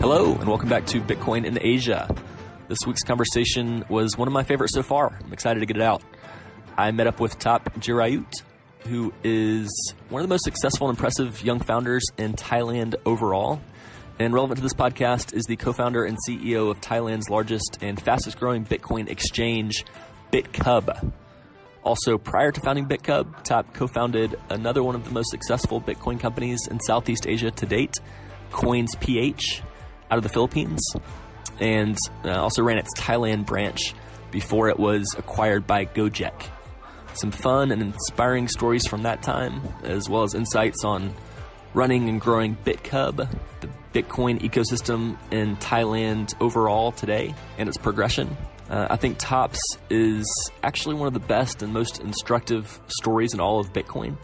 Hello, and welcome back to Bitcoin in Asia. This week's conversation was one of my favorites so far. I'm excited to get it out. I met up with Top Jirayut, who is one of the most successful and impressive young founders in Thailand overall. And relevant to this podcast is the co-founder and CEO of Thailand's largest and fastest growing Bitcoin exchange, Bitkub. Also, prior to founding Bitkub, Top co-founded another one of the most successful Bitcoin companies in Southeast Asia to date, CoinsPH, out of the Philippines, and also ran its Thailand branch before it was acquired by Gojek. Some fun and inspiring stories from that time, as well as insights on running and growing Bitkub, the Bitcoin ecosystem in Thailand overall today, and its progression. I think Top's is actually one of the best and most instructive stories in all of Bitcoin,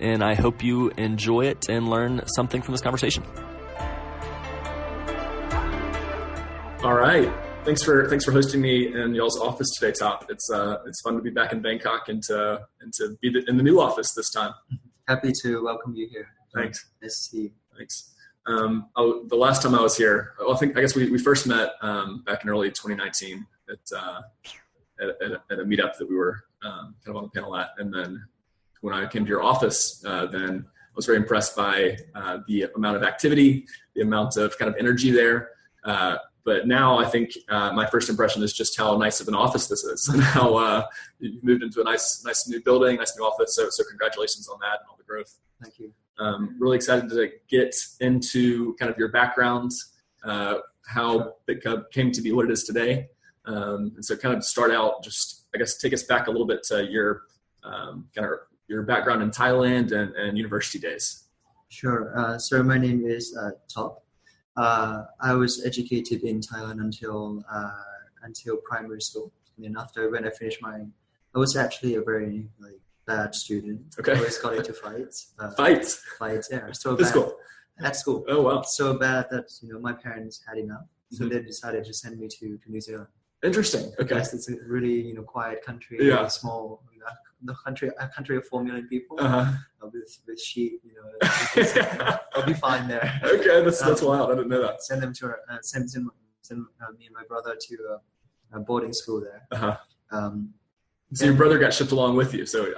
and I hope you enjoy it and learn something from this conversation. All right. Thanks for hosting me in y'all's office today, Top. It's fun to be back in Bangkok and to be in the new office this time. Happy to welcome you here. Thanks. Nice to see you. Thanks. The last time I was here, I guess we first met back in early 2019 at a meetup that we were kind of on the panel at, and then when I came to your office, then I was very impressed by the amount of activity, the amount of kind of energy there. But now I think my first impression is just how nice of an office this is, and how you've moved into a nice new building, nice new office. So congratulations on that and all the growth. Thank you. Really excited to get into kind of your background, how Bitkub came to be what it is today. And so kind of start out, just, I guess, take us back a little bit to your your background in Thailand and university days. Sure. So my name is Top. I was educated in Thailand until primary school. And then when I finished I was actually a very bad student. Okay. I always got into fights. Fights, yeah. So bad. School. At school. Oh wow. So bad that my parents had enough. So Mm-hmm. they decided to send me to New Zealand. Interesting. Okay. Yes, it's a really quiet country. Yeah. Really small. A country of 4 million people. Uh-huh. With sheep, I'll be fine there. Okay, that's wild. I didn't know that. Send them to send me and my brother to a boarding school there. Uh-huh. So your brother got shipped along with you. So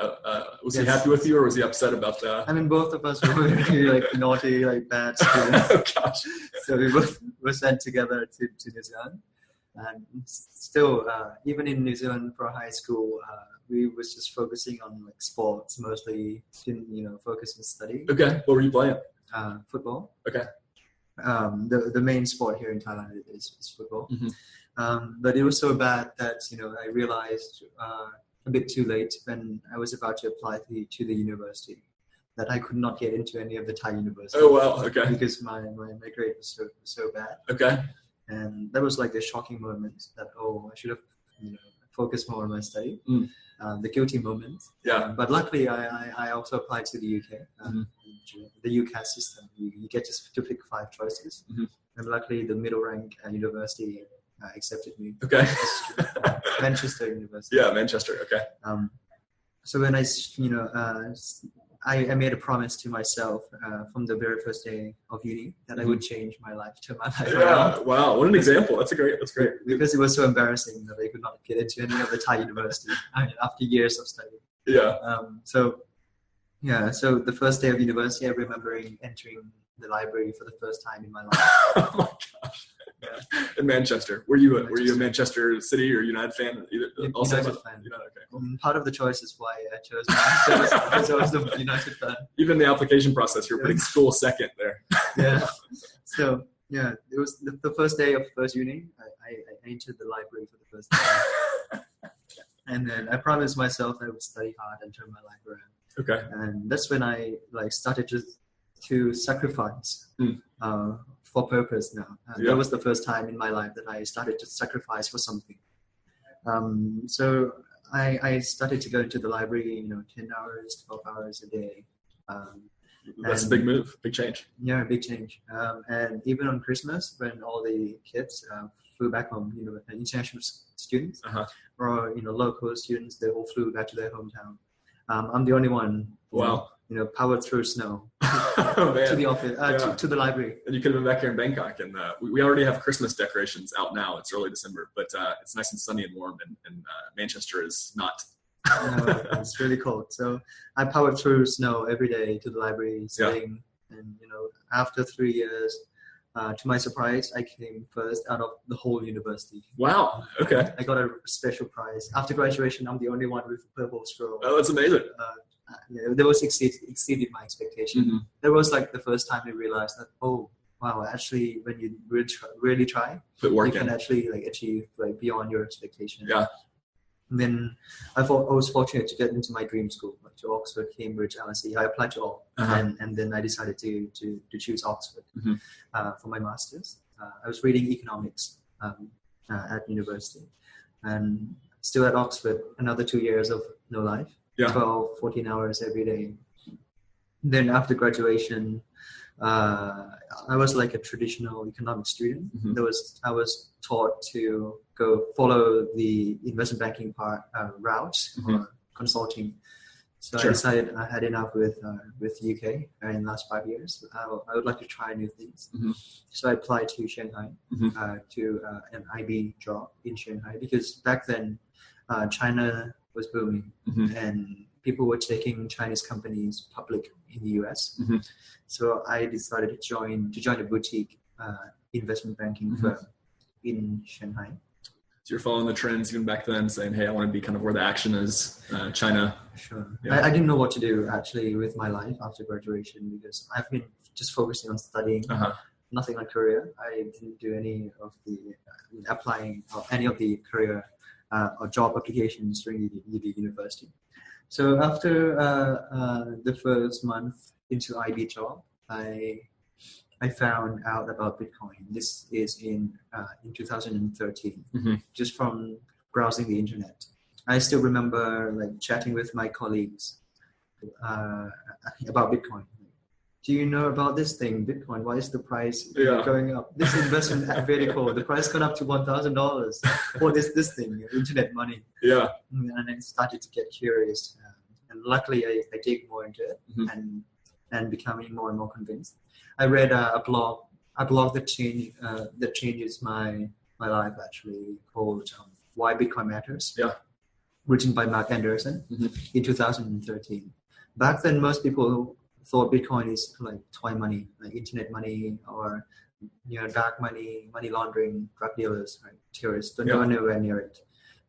was he happy with you, or was he upset about that? I mean, both of us were very naughty, bad students. Oh gosh. So we both were sent together to New Zealand, and still, even in New Zealand for high school, we was just focusing on sports mostly. Didn't focus on study. Okay. What were you playing? Football. Okay. The main sport here in Thailand is football. Mm-hmm. But it was so bad that I realized a bit too late when I was about to apply to the university that I could not get into any of the Thai universities. Oh wow. Okay. Because my grade was so bad. Okay. And that was the shocking moment that I should have focused more on my study. The guilty moment. Yeah. But luckily I also applied to the UK. The UCAS system. You get to pick 5 choices. Mm-hmm. And luckily the middle rank university accepted me. Okay. Manchester University. Yeah, Manchester. Okay. So when I made a promise to myself from the very first day of uni that I would change my life, turn my life around. Yeah. Wow. What an example. That's great. Because it was so embarrassing that I could not get into any of the Thai university after years of study. Yeah. So the first day of university, I remember entering the library for the first time in my life. Oh my gosh. Yeah. In Manchester. Were you a Manchester City or United fan? United fan. United, okay, cool. Part of the choice is why I chose Manchester because I was the United fan. Even the application process, you're putting school second there. Yeah. So yeah, it was the first day of first uni. I entered the library for the first time, and then I promised myself I would study hard and turn my life around. Okay. And that's when I started to sacrifice for purpose now. That was the first time in my life that I started to sacrifice for something. So I started to go into the library, 10 hours, 12 hours a day. That's a big move, big change. Yeah, big change. And even on Christmas, when all the kids flew back home, international students or local students, they all flew back to their hometown. I'm the only one. Wow. powered through snow Oh, man. to the office, to the library. And you could have been back here in Bangkok, and we already have Christmas decorations out now. It's early December, but it's nice and sunny and warm, and Manchester is not. It's really cold. So I powered through snow every day to the library, studying, and after 3 years, to my surprise, I came first out of the whole university. Wow. Okay. I got a special prize. After graduation, I'm the only one with a purple scroll. Oh, that's amazing. That was exceeded my expectation. Mm-hmm. That was like the first time I realized that, oh, wow, actually, when you really try, you can actually achieve beyond your expectation. Yeah. And then I was fortunate to get into my dream school, to Oxford, Cambridge, LSE. I applied to all, and then I decided to choose Oxford for my master's. I was reading economics at university, and still at Oxford, another 2 years of no life. 12, 14 hours every day. Then after graduation, I was like a traditional economics student. I was taught to go follow the investment banking route or consulting. So I decided I had enough with UK in the last 5 years. I would like to try new things. So I applied to Shanghai to an IB job in Shanghai, because back then China was booming and people were taking Chinese companies public in the US. So I decided to join a boutique investment banking firm in Shanghai. So you're following the trends even back then, saying, hey, I want to be kind of where the action is, China. Sure. Yeah. I didn't know what to do actually with my life after graduation, because I've been just focusing on studying, nothing on career. I didn't do any of the applying or any of the career or job applications during the university. So after the first month into IB job, I found out about Bitcoin. This is in 2013, just from browsing the internet. I still remember chatting with my colleagues about Bitcoin. Do you know about this thing, Bitcoin? Why is the price going up? This investment is very cool. The price got up to $1,000. What is this thing? Internet money. Yeah. And I started to get curious. And luckily, I dig more into it and becoming more and more convinced. I read a blog that changes my life, actually, called Why Bitcoin Matters. Yeah. Written by Mark Anderson in 2013. Back then, most people thought Bitcoin is like toy money, like internet money, or dark money, money laundering, drug dealers, right? Terrorists. Don't go anywhere near it.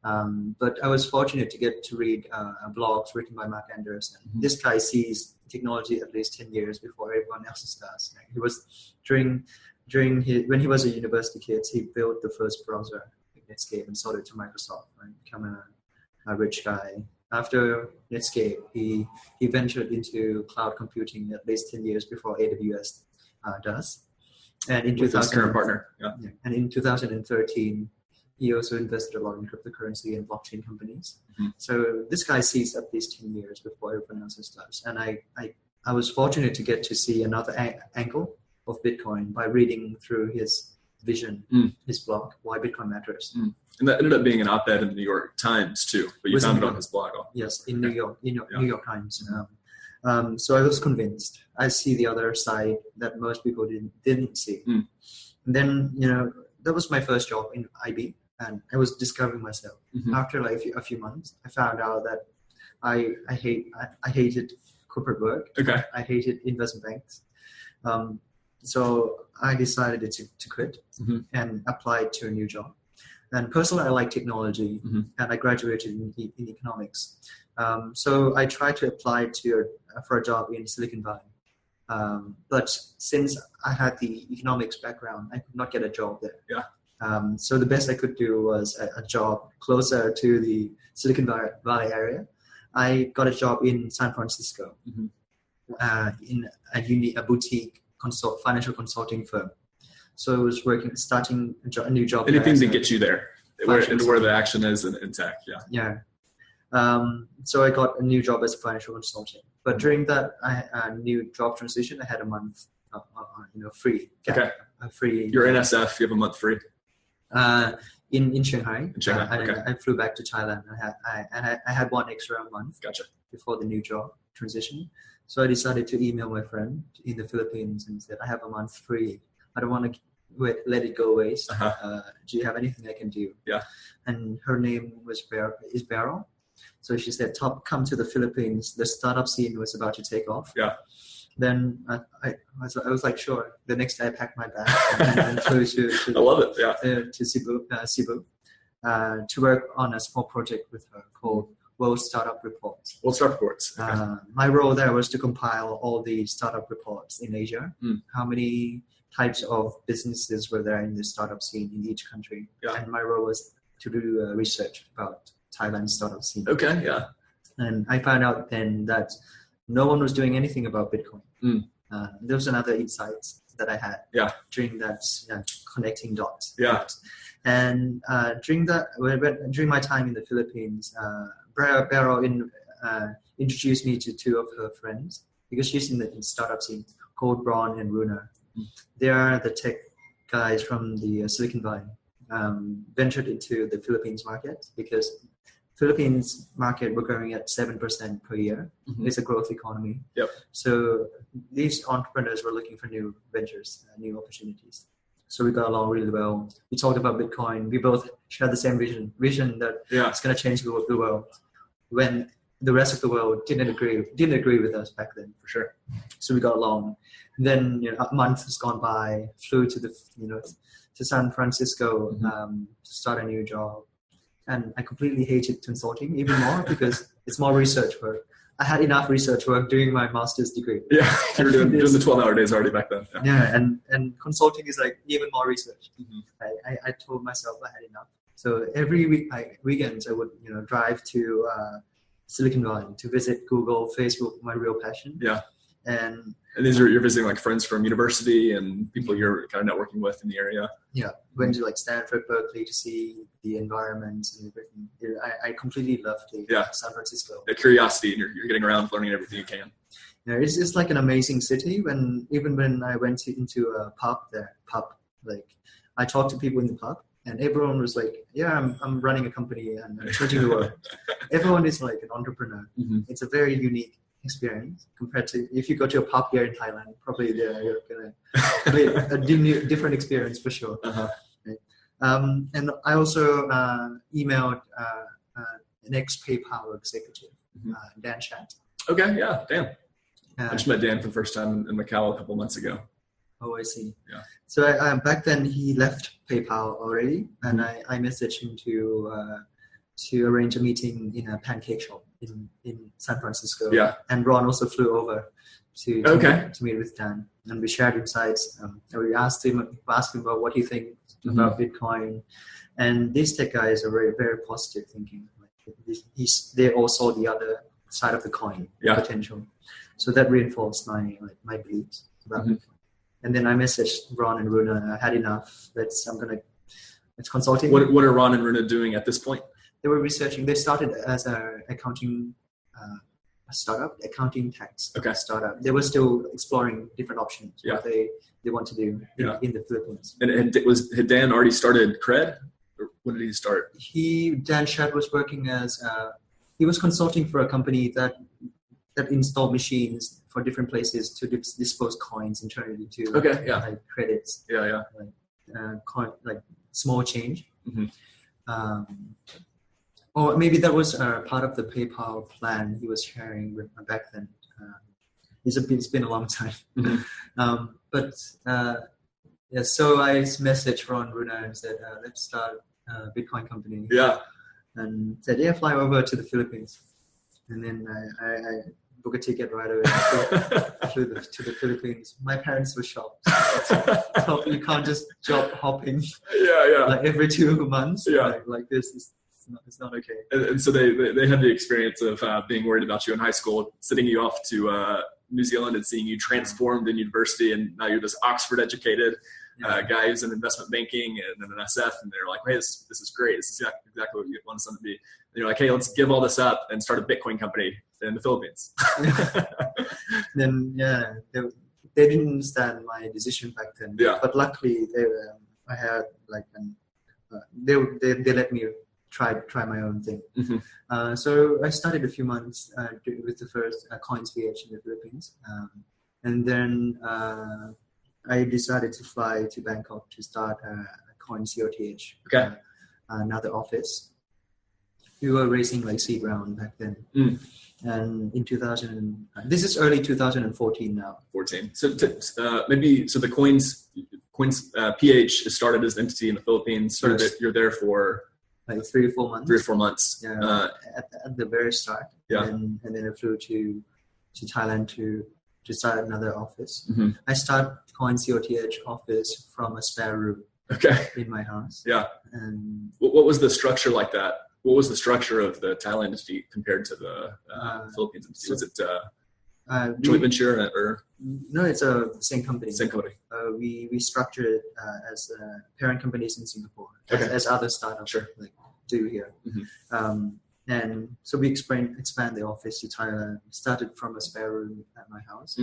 But I was fortunate to get to read blogs written by Mark Anderson. This guy sees technology at least 10 years before everyone else does. He was when he was a university kid, he built the first browser, Netscape, and sold it to Microsoft. Right? Become a rich guy. After Netscape, he ventured into cloud computing at least 10 years before AWS does. And in his current partner. And in 2013, he also invested a lot in cryptocurrency and blockchain companies. So this guy sees at least 10 years before everyone else does. And I was fortunate to get to see another angle of Bitcoin by reading through his vision, his blog, Why Bitcoin Matters. And that ended up being an op-ed in the New York Times too, but you found it on his blog. Yes, in New York, New York Times. So I was convinced. I see the other side that most people didn't see. And then, that was my first job in IB, and I was discovering myself. After a few months, I found out that I hated corporate work. Okay. I hated investment banks. So I decided to quit and applied to a new job. And personally, I like technology, and I graduated in economics. So I tried to apply for a job in Silicon Valley. But since I had the economics background, I could not get a job there. Yeah. So the best I could do was a job closer to the Silicon Valley area. I got a job in San Francisco in a boutique financial consulting firm. So I was starting a new job. Anything to get you there, where the action is in tech. Yeah. So I got a new job as a financial consultant. But during that new job transition, I had a month, free. Okay. Free. You're NSF. You have a month free. In Shanghai. Okay. I flew back to Thailand. I had one extra month. Gotcha. Before the new job. transition. So I decided to email my friend in the Philippines and said, I have a month free. I don't want to let it go waste. Do you have anything I can do? Yeah. And her name is Beryl. So she said, come to the Philippines. The startup scene was about to take off. Yeah. Then I was like, sure. The next day I packed my bag and flew to I love it. Yeah. To Cebu to work on a small project with her called World Startup Reports. World Startup Reports. Okay. My role there was to compile all the startup reports in Asia. How many types of businesses were there in the startup scene in each country? Yeah. And my role was to do research about Thailand's startup scene. Okay. Yeah. And I found out then that no one was doing anything about Bitcoin. There was another insight that I had during that connecting dots. Yeah. And during my time in the Philippines, Beryl introduced me to two of her friends because she's in the startup scene called Ron and Runa. They are the tech guys from the Silicon Valley, ventured into the Philippines market because Philippines market we're growing at 7% per year. It's a growth economy. Yep. So these entrepreneurs were looking for new ventures, new opportunities. So we got along really well. We talked about Bitcoin. We both share the same vision that it's going to change the world. When the rest of the world didn't agree with us back then, for sure. So we got along. And then a month has gone by. Flew to to San Francisco to start a new job. And I completely hated consulting even more because it's more research work. I had enough research work doing my master's degree. Yeah, you were doing the 12-hour days already back then. Yeah, and consulting is like even more research. I told myself I had enough. So every weekends I would drive to Silicon Valley to visit Google, Facebook, my real passion. Yeah. And you're visiting like friends from university and people you're kind of networking with in the area. Yeah, went to like Stanford, Berkeley to see the environment and everything. I completely loved San Francisco. The curiosity, and you're getting around, learning everything you can. Yeah, it's like an amazing city. Even when I went into a pub, like I talked to people in the pub, and everyone was like, "Yeah, I'm running a company and I'm changing the world." Everyone is like an entrepreneur. It's a very unique experience compared to if you go to a pub here in Thailand. Probably you're gonna a different experience for sure. Right? And I also emailed an ex-PayPal executive, Dan Chat. Okay, yeah, Dan. I just met Dan for the first time in Macau a couple months ago. Oh, I see. Yeah. So back then he left PayPal already, and I messaged him to arrange a meeting in a pancake shop in San Francisco. Yeah. And Ron also flew over to meet with Dan, and we shared insights. We asked him about what he thinks about Bitcoin, and these tech guys are very, very positive thinking. They all saw the other side of the coin potential, so that reinforced my beliefs about Bitcoin. And then I messaged Ron and Runa. I had enough. It's consulting. What are Ron and Runa doing at this point? They were researching. They started as an accounting startup, accounting tax startup. They were still exploring different options. What they want to do in the Philippines. And had Dan already started Cred? Or when did he start? Dan Shad was working as he was consulting for a company that installed machines for different places to dispose coins and turn it into like credits. Like small change. Or maybe that was part of the PayPal plan he was sharing with back then. It's been a long time. So I messaged Ron Runa and said, let's start a Bitcoin company. Yeah. And said, fly over to the Philippines. And then I booked a ticket right away. Flew to the Philippines. My parents were shocked. So you can't just job hopping. Like every 2 months. Like this. It's not okay. And so they had the experience of being worried about you in high school, sending you off to New Zealand and seeing you transformed in university, and now you're this Oxford-educated guy who's in investment banking and an SF, and they're like, "Hey, this is great. This is exactly what you want us to be." And you're like, "Hey, let's give all this up and start a Bitcoin company in the Philippines." Then they didn't understand my decision back then. But luckily, I had like they let me try my own thing. Mm-hmm. So I started a few months with the first Coins PH in the Philippines, and then I decided to fly to Bangkok to start Coins COTH. Okay. Another office. We were raising like seed round back then. And in 2000, this is early 2014 now. 14. So the Coins PH is started as an entity in the Philippines. You're there for like 3 or 4 months. 3 or 4 months. Yeah, at the very start. Yeah. And then I flew to Thailand to start another office. Mm-hmm. I started Coins COTH office from a spare room. Okay. In my house. Yeah. And what was the structure like that? What was the structure of the Thailand entity compared to the Philippines entity? Was it joint venture or? No, it's a same company. Same company. We structured it as parent companies in Singapore, as other startups do here. Mm-hmm. And so we expand the office to Thailand. Started from a spare room at my house.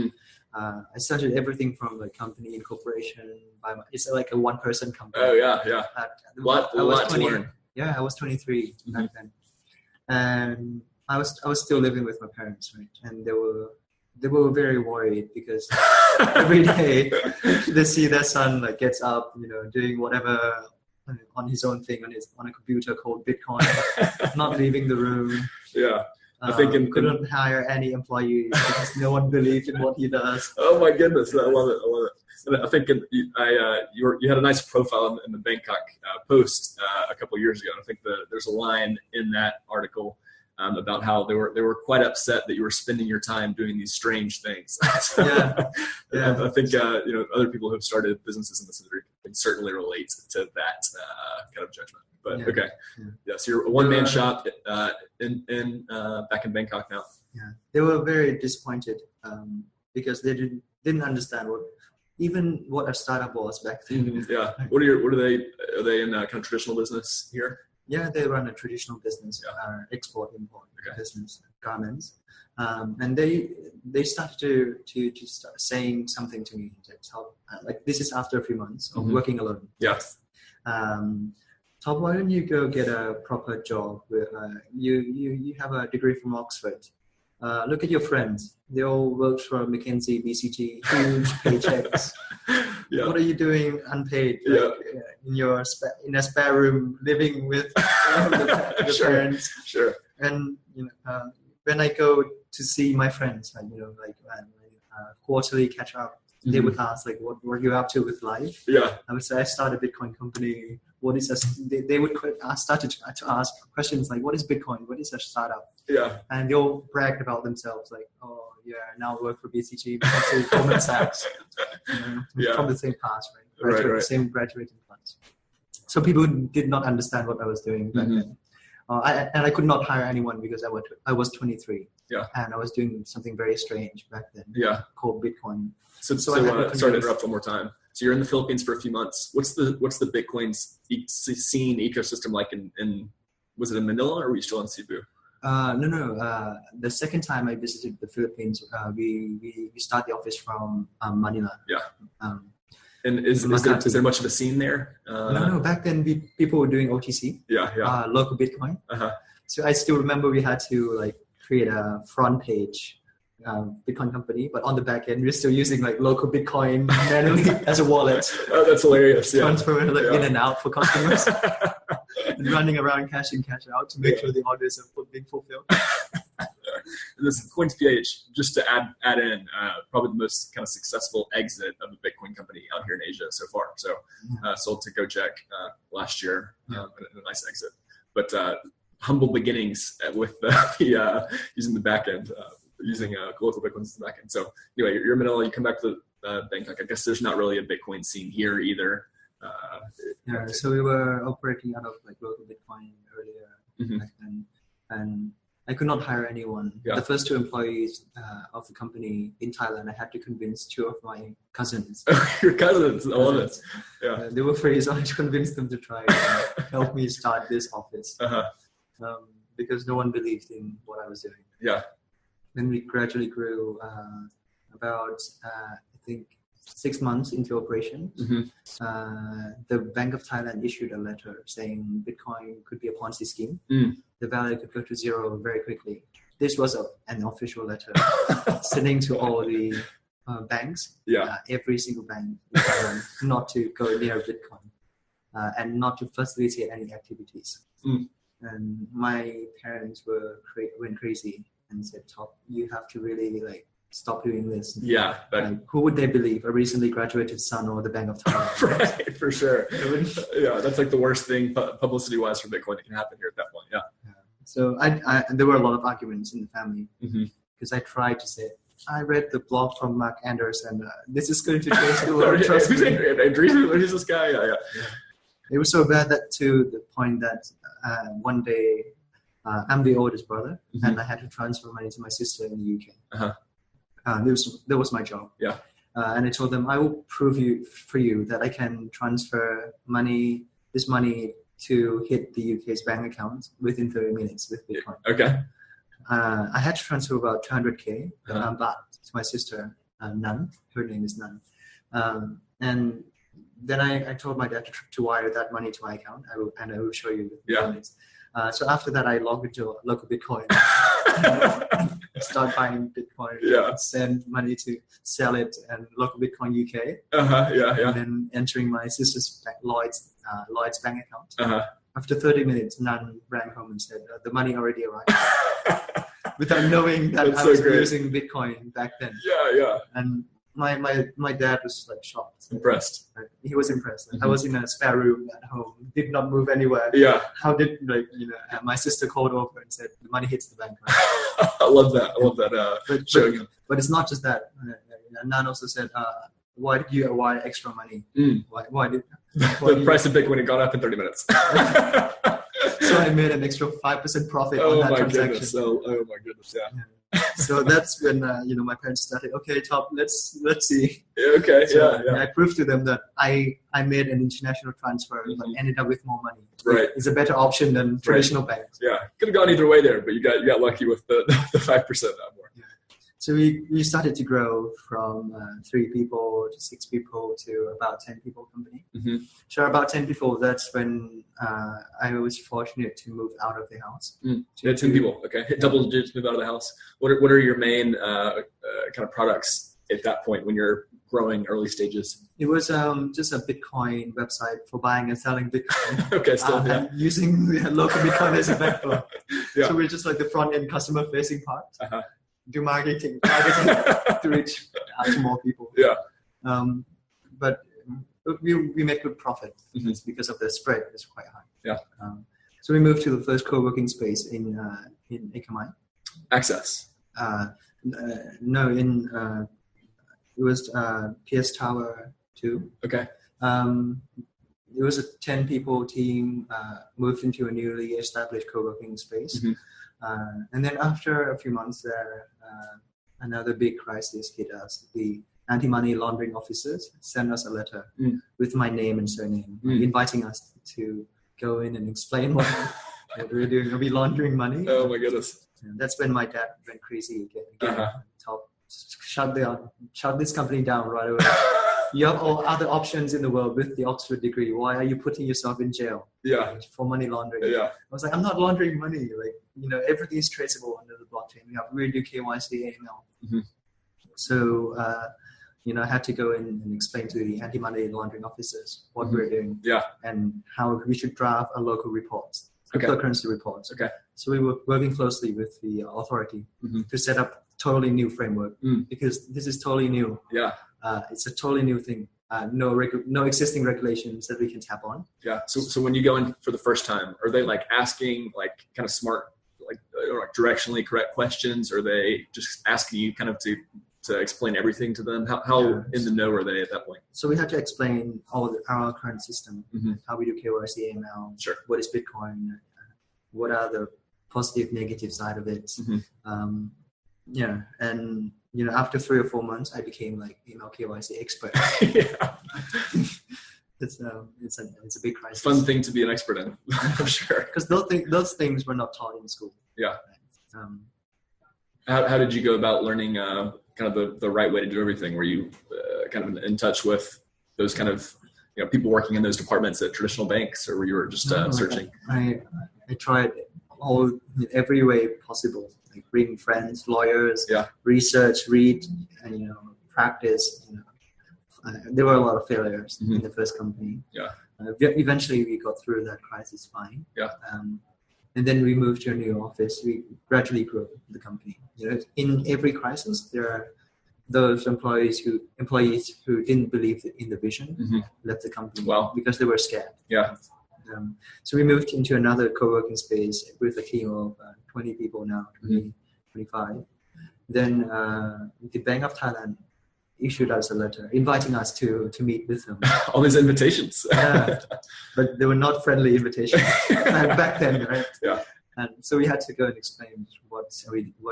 I started everything from like company incorporation. It's like a one-person company. Oh yeah. A lot to learn. Yeah, I was 23 back then, and I was still living with my parents, right? And they were very worried because every day they see their son like gets up, doing whatever on his own thing on a computer called Bitcoin, not leaving the room. Yeah. I think couldn't hire any employees because no one believed in what he does. Oh my goodness, I love it. And I think you had a nice profile in the Bangkok Post a couple of years ago. I think there's a line in that article about how they were quite upset that you were spending your time doing these strange things. Yeah. I think other people who have started businesses in this industry can certainly relate to that kind of judgment. But so you're a one-man shop in back in Bangkok now. Yeah, they were very disappointed because they didn't understand what a startup was back then. Yeah, are they in kind of traditional business here? Yeah, they run a traditional business, export import business, garments, and they started to start saying something to me that like this is after a few months of working alone. Yes. Top, why don't you go get a proper job? You have a degree from Oxford. Look at your friends. They all work for McKinsey, BCG, huge paychecks. Yeah. What are you doing unpaid? In a spare room, living with the parents. Sure. And when I go to see my friends, quarterly catch up, they would ask what were you up to with life? Yeah. I would say I started a Bitcoin company. What is they would start to ask questions like, what is Bitcoin? What is a startup? Yeah. And they all bragged about themselves like, oh yeah, now I work for BCG, Goldman Sachs, from the same class, right? The same graduating class. So people did not understand what I was doing back then. I could not hire anyone because I was 23. Yeah. And I was doing something very strange back then. Yeah. Called Bitcoin. So sorry to interrupt one more time. So you're in the Philippines for a few months. What's the Bitcoin scene ecosystem like in was it in Manila or were you still in Cebu? No. The second time I visited the Philippines, we start the office from Manila. Yeah. And is there much of a scene there? No. Back then, people were doing OTC. Yeah. Local Bitcoin. Uh-huh. So I still remember we had to create a front page Bitcoin company, but on the back end, we're still using local Bitcoin manually as a wallet. Oh, that's hilarious. Yeah. Transfer in and out for customers. And running around cash in, cash out to make sure the orders are being fulfilled. This Coins PH, just to add in, probably the most kind of successful exit of a Bitcoin company out here in Asia so far. So sold to Gojek last year, a nice exit. But humble beginnings with using the back end, using local Bitcoins as the back end. So anyway, you're in Manila, you come back to Bangkok. I guess there's not really a Bitcoin scene here either. So we were operating out of local Bitcoin earlier back then, and I could not hire anyone. Yeah. The first 2 employees of the company in Thailand, I had to convince 2 of my cousins. Your cousins, I love it. Yeah. They were free, so I convinced them to try and help me start this office. Because no one believed in what I was doing. Yeah. Then we gradually grew about, I think 6 months into operation, the Bank of Thailand issued a letter saying Bitcoin could be a Ponzi scheme. The value could go to zero very quickly. This was an official letter sending to all the banks, every single bank, not to go near Bitcoin and not to facilitate any activities. And my parents went crazy and said, "Top, you have to really like stop doing this." Yeah, but like, who would they believe? A recently graduated son or the Bank of Thailand? Right, for sure. Yeah, that's like the worst thing publicity-wise for Bitcoin that can happen here at that point. Yeah. So there were a lot of arguments in the family because I tried to say, I read the blog from Mark Anders and this is going to change the world. Trust me. Who's this guy? Yeah. It was so bad that to the point that one day I'm the oldest brother and I had to transfer money to my sister in the UK. That was my job. Yeah. And I told them, I will prove for you that I can transfer this money to hit the UK's bank account within 30 minutes with Bitcoin. Okay. I had to transfer about 200K baht to my sister, Nan. Her name is Nan. And then I told my dad to wire that money to my account. I will show you the minutes. So after that, I logged into local Bitcoin, start buying Bitcoin, send money to sell it, and local Bitcoin UK. And then entering my sister's Lloyd's bank account. After 30 minutes, Nan rang home and said, "The money already arrived," without knowing that I was using Bitcoin back then. Yeah. And my dad was like shocked. Impressed. He was impressed. I was in a spare room at home, did not move anywhere. Yeah. How did my sister called over and said the money hits the bank. I love that. But it's not just that. Nan also said, "Why did you wire extra money? Why did the price of Bitcoin had gone up in 30 minutes?" So I made an extra 5% profit on that transaction. Goodness. Oh my goodness. Yeah. So that's when my parents started. Okay, Top, let's see. Okay. So I proved to them that I made an international transfer, but ended up with more money. Right. It's a better option than traditional banks. Yeah, could have gone either way there, but you got lucky with the 5% more. Yeah. So we started to grow from 3 people to 6 people to about 10 people company. So about 10 people, that's when I was fortunate to move out of the house. 10 people, okay. Hit double digits, move out of the house. What are your main kind of products at that point when you're growing early stages? It was just a Bitcoin website for buying and selling Bitcoin. Okay, still and using the local Bitcoin as a backbone. So we're just like the front end customer facing part. Do marketing to reach out to more people. Yeah. But we made good profit because of the spread is quite high. Yeah. So we moved to the first co-working space in Ekamai. Access. No, it was PS Tower 2. Okay. It was a 10 people team moved into a newly established co-working space. And then after a few months there, another big crisis hit us. The anti-money laundering officers sent us a letter with my name and surname, inviting us to go in and explain what we're doing. Are we laundering money? Oh my goodness. And that's when my dad went crazy again. Top, shut this company down right away. You have all other options in the world with the Oxford degree. Why are you putting yourself in jail? For money laundering. I was like, I'm not laundering money. Everything is traceable under the blockchain. We do KYC, AML. So, I had to go in and explain to the anti-money laundering officers what we're doing. And how we should draft a local report, cryptocurrency reports. So we were working closely with the authority to set up totally new framework because this is totally new. It's a totally new thing. No existing regulations that we can tap on. So when you go in for the first time, are they like asking like kind of smart, like directionally correct questions? Or are they just asking you kind of to explain everything to them? How in the know are they at that point? So we had to explain our current system, how we do KYC, AML, what is Bitcoin, what are the positive, negative side of it. And after 3 or 4 months, I became like email KYC expert. It's a big crisis. Fun thing to be an expert in, I'm sure. Because those things were not taught in school. How did you go about learning kind of the right way to do everything? Were you kind of in touch with those kind of people working in those departments at traditional banks, or were you just searching? I tried every way possible, like bring friends, lawyers, research, read, and practice. There were a lot of failures in the first company. Eventually we got through that crisis fine. And then we moved to a new office. We gradually grew the company. In every crisis, there are those employees who didn't believe in the vision, left the company because they were scared. So we moved into another co-working space with a team of 20 people now, 25. Then the Bank of Thailand issued us a letter inviting us to meet with them. All these invitations. But they were not friendly invitations back then, right? And so we had to go and explain what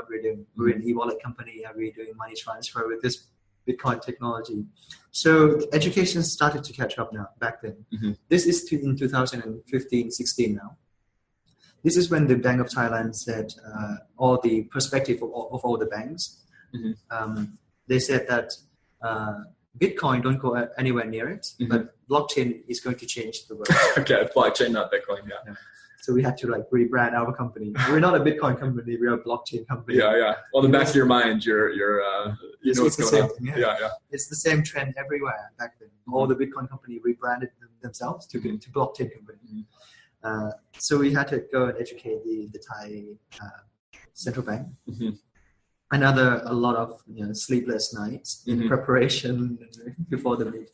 we're doing. We're an e-wallet company, and we're doing money transfer with this Bitcoin technology. So education started to catch up now, back then. This is in 2015-16 now. This is when the Bank of Thailand said, all the perspective of all the banks, they said that Bitcoin don't go anywhere near it, but blockchain is going to change the world. Okay, blockchain, not Bitcoin, So we had to rebrand our company. We're not a Bitcoin company, we're a blockchain company. Well, in the back of your mind, you're you know what's going on. It's the same trend everywhere back then. All the Bitcoin company rebranded themselves to blockchain company. So we had to go and educate the Thai central bank. A lot of sleepless nights in preparation before the meeting.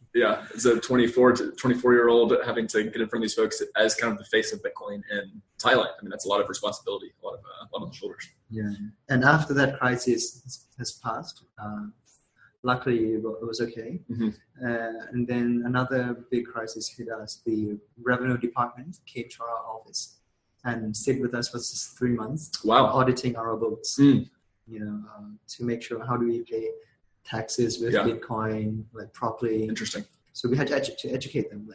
As a 24-year-old having to get in front of these folks as kind of the face of Bitcoin in Thailand. I mean, that's a lot of responsibility, a lot on the shoulders. And after that crisis has passed, luckily it was okay. And then another big crisis hit us. The revenue department came to our office and stayed with us for 3 months, auditing our books. To make sure how do we pay taxes with Bitcoin properly. Interesting. So we had to educate them.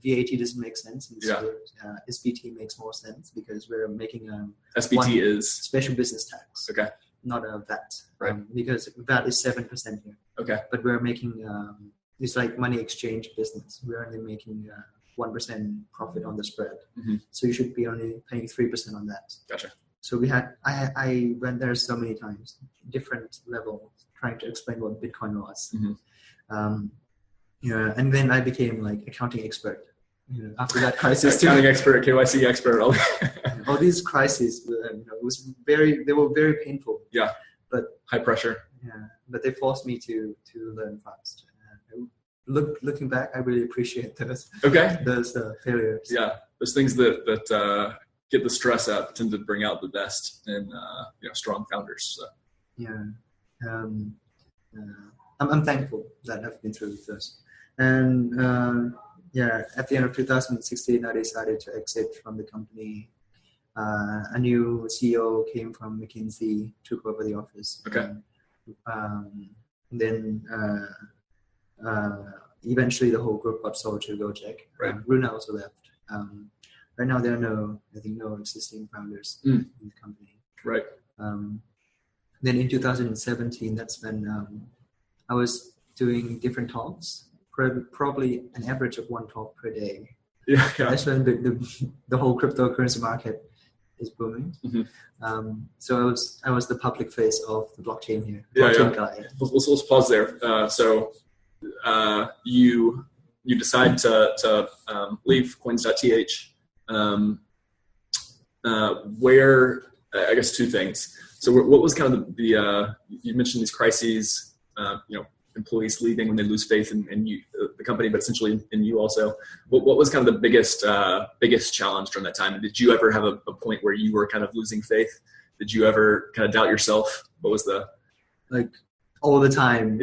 VAT doesn't make sense. And so, SBT makes more sense because we're making SBT is special business tax. Okay. Not a VAT. Right. Because VAT is 7% here. Okay. But we're making it's like money exchange business. We're only making 1% profit on the spread. So you should be only paying 3% on that. Gotcha. So I went there so many times, different levels, trying to explain what Bitcoin was. And then I became accounting expert. After that crisis, accounting expert, KYC expert, all these crises, they were very painful. But high pressure. But they forced me to learn fast. Looking back, I really appreciate those. Those failures. Those things that get the stress out tend to bring out the best in strong founders. So. I'm thankful that I've been through this. And at the end of 2016, I decided to exit from the company. A new CEO came from McKinsey, took over the office. Then eventually the whole group got sold to Gojek. Runa also left. Right now, there are no existing founders in the company. Then in 2017, that's when I was doing different talks, probably an average of 1 talk per day. That's when the whole cryptocurrency market is booming. So I was the public face of the blockchain here. Blockchain guy. Let's pause there. So you decide to leave coins.th. Where I guess 2 things. So what was kind of the you mentioned these crises, employees leaving when they lose faith in you, the company, but essentially in you also. What was kind of the biggest challenge during that time? And did you ever have a point where you were kind of losing faith? Did you ever kind of doubt yourself? What was the all the time?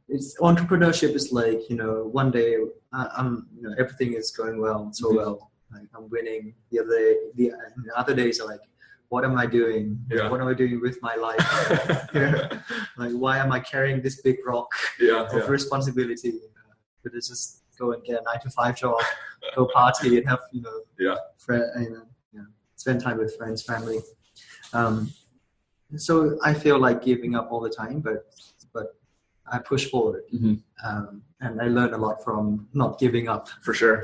It's entrepreneurship is one day I'm everything is going well, well. I'm winning. The other days are what am I doing? What am I doing with my life? Why am I carrying this big rock of responsibility? Could I just go and get a 9-to-5 job, go party and have spend time with friends, family. So I feel like giving up all the time, but I pushed forward, and I learned a lot from not giving up. For sure.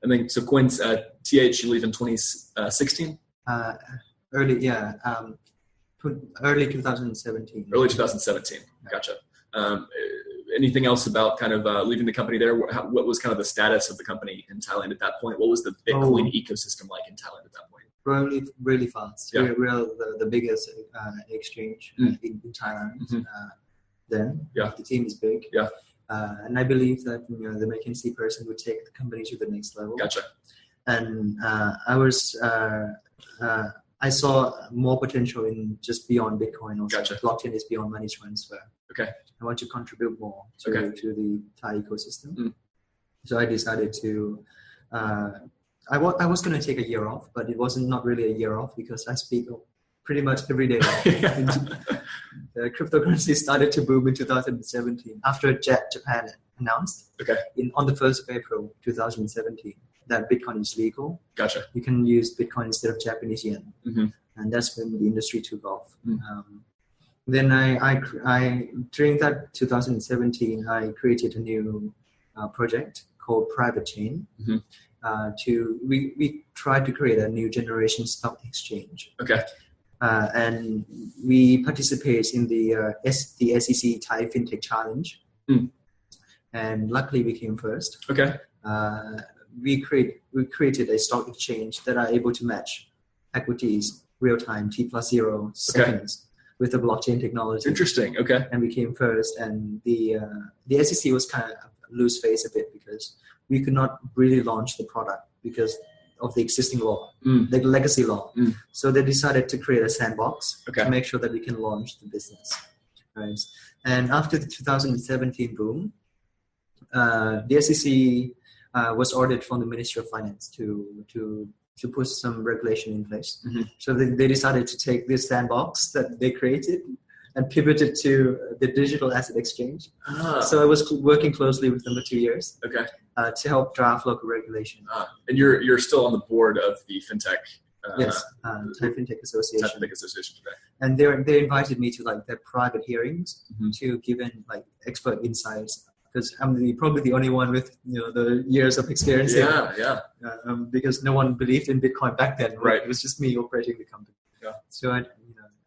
And then, so Coins, TH, you leave in 2016? Early 2017. Early 2017. Gotcha. Anything else about kind of leaving the company there? What was kind of the status of the company in Thailand at that point? What was the Bitcoin ecosystem like in Thailand at that point? Really, really fast. Yeah. We're the biggest exchange in Thailand. Then the team is big. Yeah. And I believe that the McKinsey person would take the company to the next level. Gotcha. And I saw more potential in just beyond Bitcoin. Also, Gotcha. Blockchain is beyond money transfer. Okay. I want to contribute more to the Thai ecosystem. So I decided to. I was going to take a year off, but it wasn't not really a year off because I speak pretty much every day. The cryptocurrency started to boom in 2017 after Japan announced on the 1st of April 2017 that Bitcoin is legal. Gotcha. You can use Bitcoin instead of Japanese yen, and that's when the industry took off. Then I during that 2017 I created a new project called Private Chain. We tried to create a new generation stock exchange. Okay. And we participate in the SEC Thai FinTech Challenge. And luckily we came first. Okay. We created a stock exchange that are able to match equities real time T+0 seconds with the blockchain technology. Interesting. Okay. And we came first, and the SEC was kind of loose face a bit because we could not really launch the product because of the existing law, the legacy law. So they decided to create a sandbox to make sure that we can launch the business. Right. And after the 2017 boom, the SEC was ordered from the Ministry of Finance to put some regulation in place. So they decided to take this sandbox that they created and pivot it to the digital asset exchange. So I was working closely with them for 2 years. Okay. To help draft local regulation. And you're still on the board of the FinTech. Yes, Thai FinTech Association. Thai FinTech Association today. And they invited me to like their private hearings to give in like expert insights because I'm probably the only one with the years of experience. Because no one believed in Bitcoin back then. Right. It was just me operating the company. Yeah. So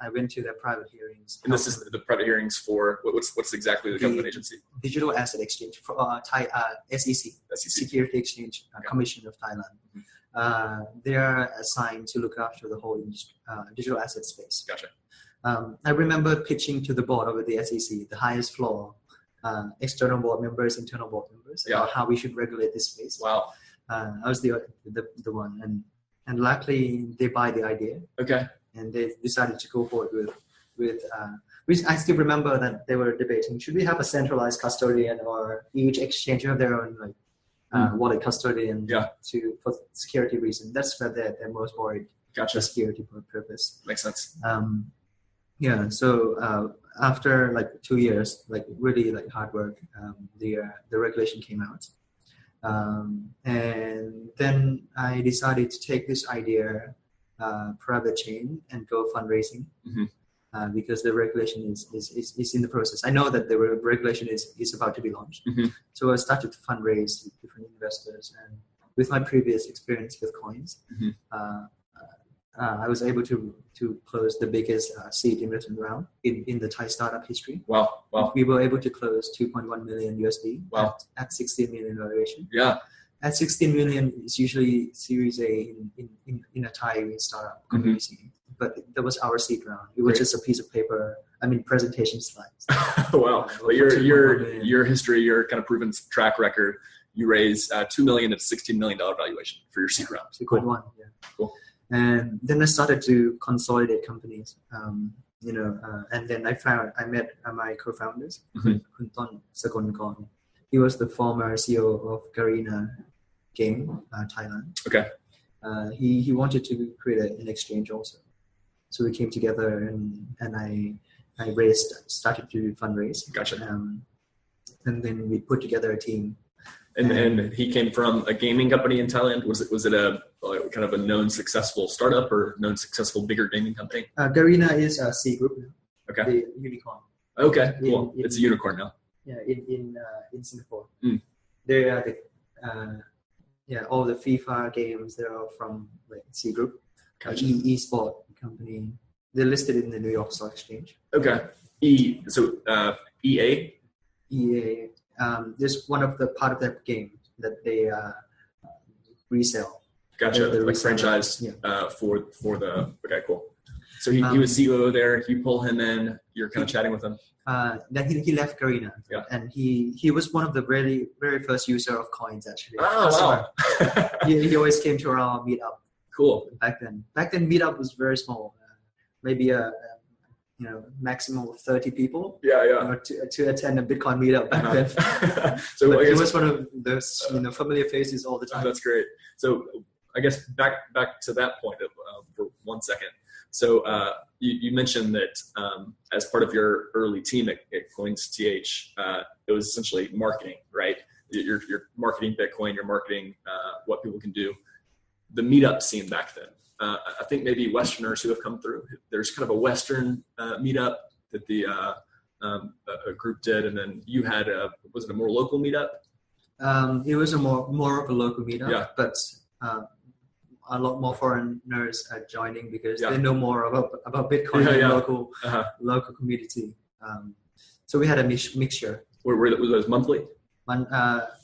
I went to their private hearings. And this is the private hearings for what's exactly the government agency? Digital Asset Exchange for Thai SEC, Security Exchange Commission of Thailand. They are assigned to look after the whole digital asset space. Gotcha. I remember pitching to the board of the SEC, the highest floor, external board members, internal board members, about how we should regulate this space. Wow. I was the one, and luckily they buy the idea. Okay. And they decided to go forward with which I still remember that they were debating, should we have a centralized custodian or each exchange have their own wallet custodian for security reasons. That's where they're most worried. Gotcha. For security purpose. Makes sense. So after like 2 years, like really like hard work, the regulation came out. And then I decided to take this idea, private chain, and go fundraising because the regulation is in the process. I know that the regulation is about to be launched. So I started to fundraise with different investors, and with my previous experience with coins, I was able to close the biggest seed investment round in the Thai startup history. Wow. We were able to close 2.1 million USD at 16 million valuation. Yeah. At 16 million, it's usually Series A in a Thai startup community. But that was our seed round. It was just a piece of paper. Presentation slides. Wow. But your history, your kind of proven track record, you raised $2 million at $16 million valuation for your seed round. 2.1. Yeah. Cool. And then I started to consolidate companies. And then I met my co-founders, Kunton Sakonkon. He was the former CEO of Garena Gaming, Thailand. Okay. He wanted to create an exchange also. So we came together and I started to fundraise. Gotcha. And then we put together a team. And he came from a gaming company in Thailand. Was it a kind of a known successful startup or known successful bigger gaming company? Garena is a C group. Okay. The unicorn. Okay, cool. It's a unicorn now. Yeah, in Singapore. Mm. They are all the FIFA games. They are from C Group, Gotcha. Esport company. They're listed in the New York Stock Exchange. Okay. EA. EA. There's one of the part of that game that they resell. Gotcha. Like franchise for the. Okay, cool. So he was CEO there. You pull him in. You're kind of chatting with him. Then he left Garena. Yeah. And he was one of the very very first user of coins actually. Oh wow. he always came to our meetup. Cool. Back then meetup was very small. Maybe a maximum of 30 people. Yeah. To attend a Bitcoin meetup back then. So he was one of those familiar faces all the time. That's great. So I guess back to that point for 1 second. So you mentioned that as part of your early team at CoinsTH, it was essentially marketing, right? You're marketing Bitcoin, you're marketing what people can do. The meetup scene back then, I think maybe Westerners who have come through, there's kind of a Western meetup that the a group did, and then you had was it a more local meetup? It was a more of a local meetup, but a lot more foreigners are joining because they know more about Bitcoin and local community. So we had a mixture. Were those monthly?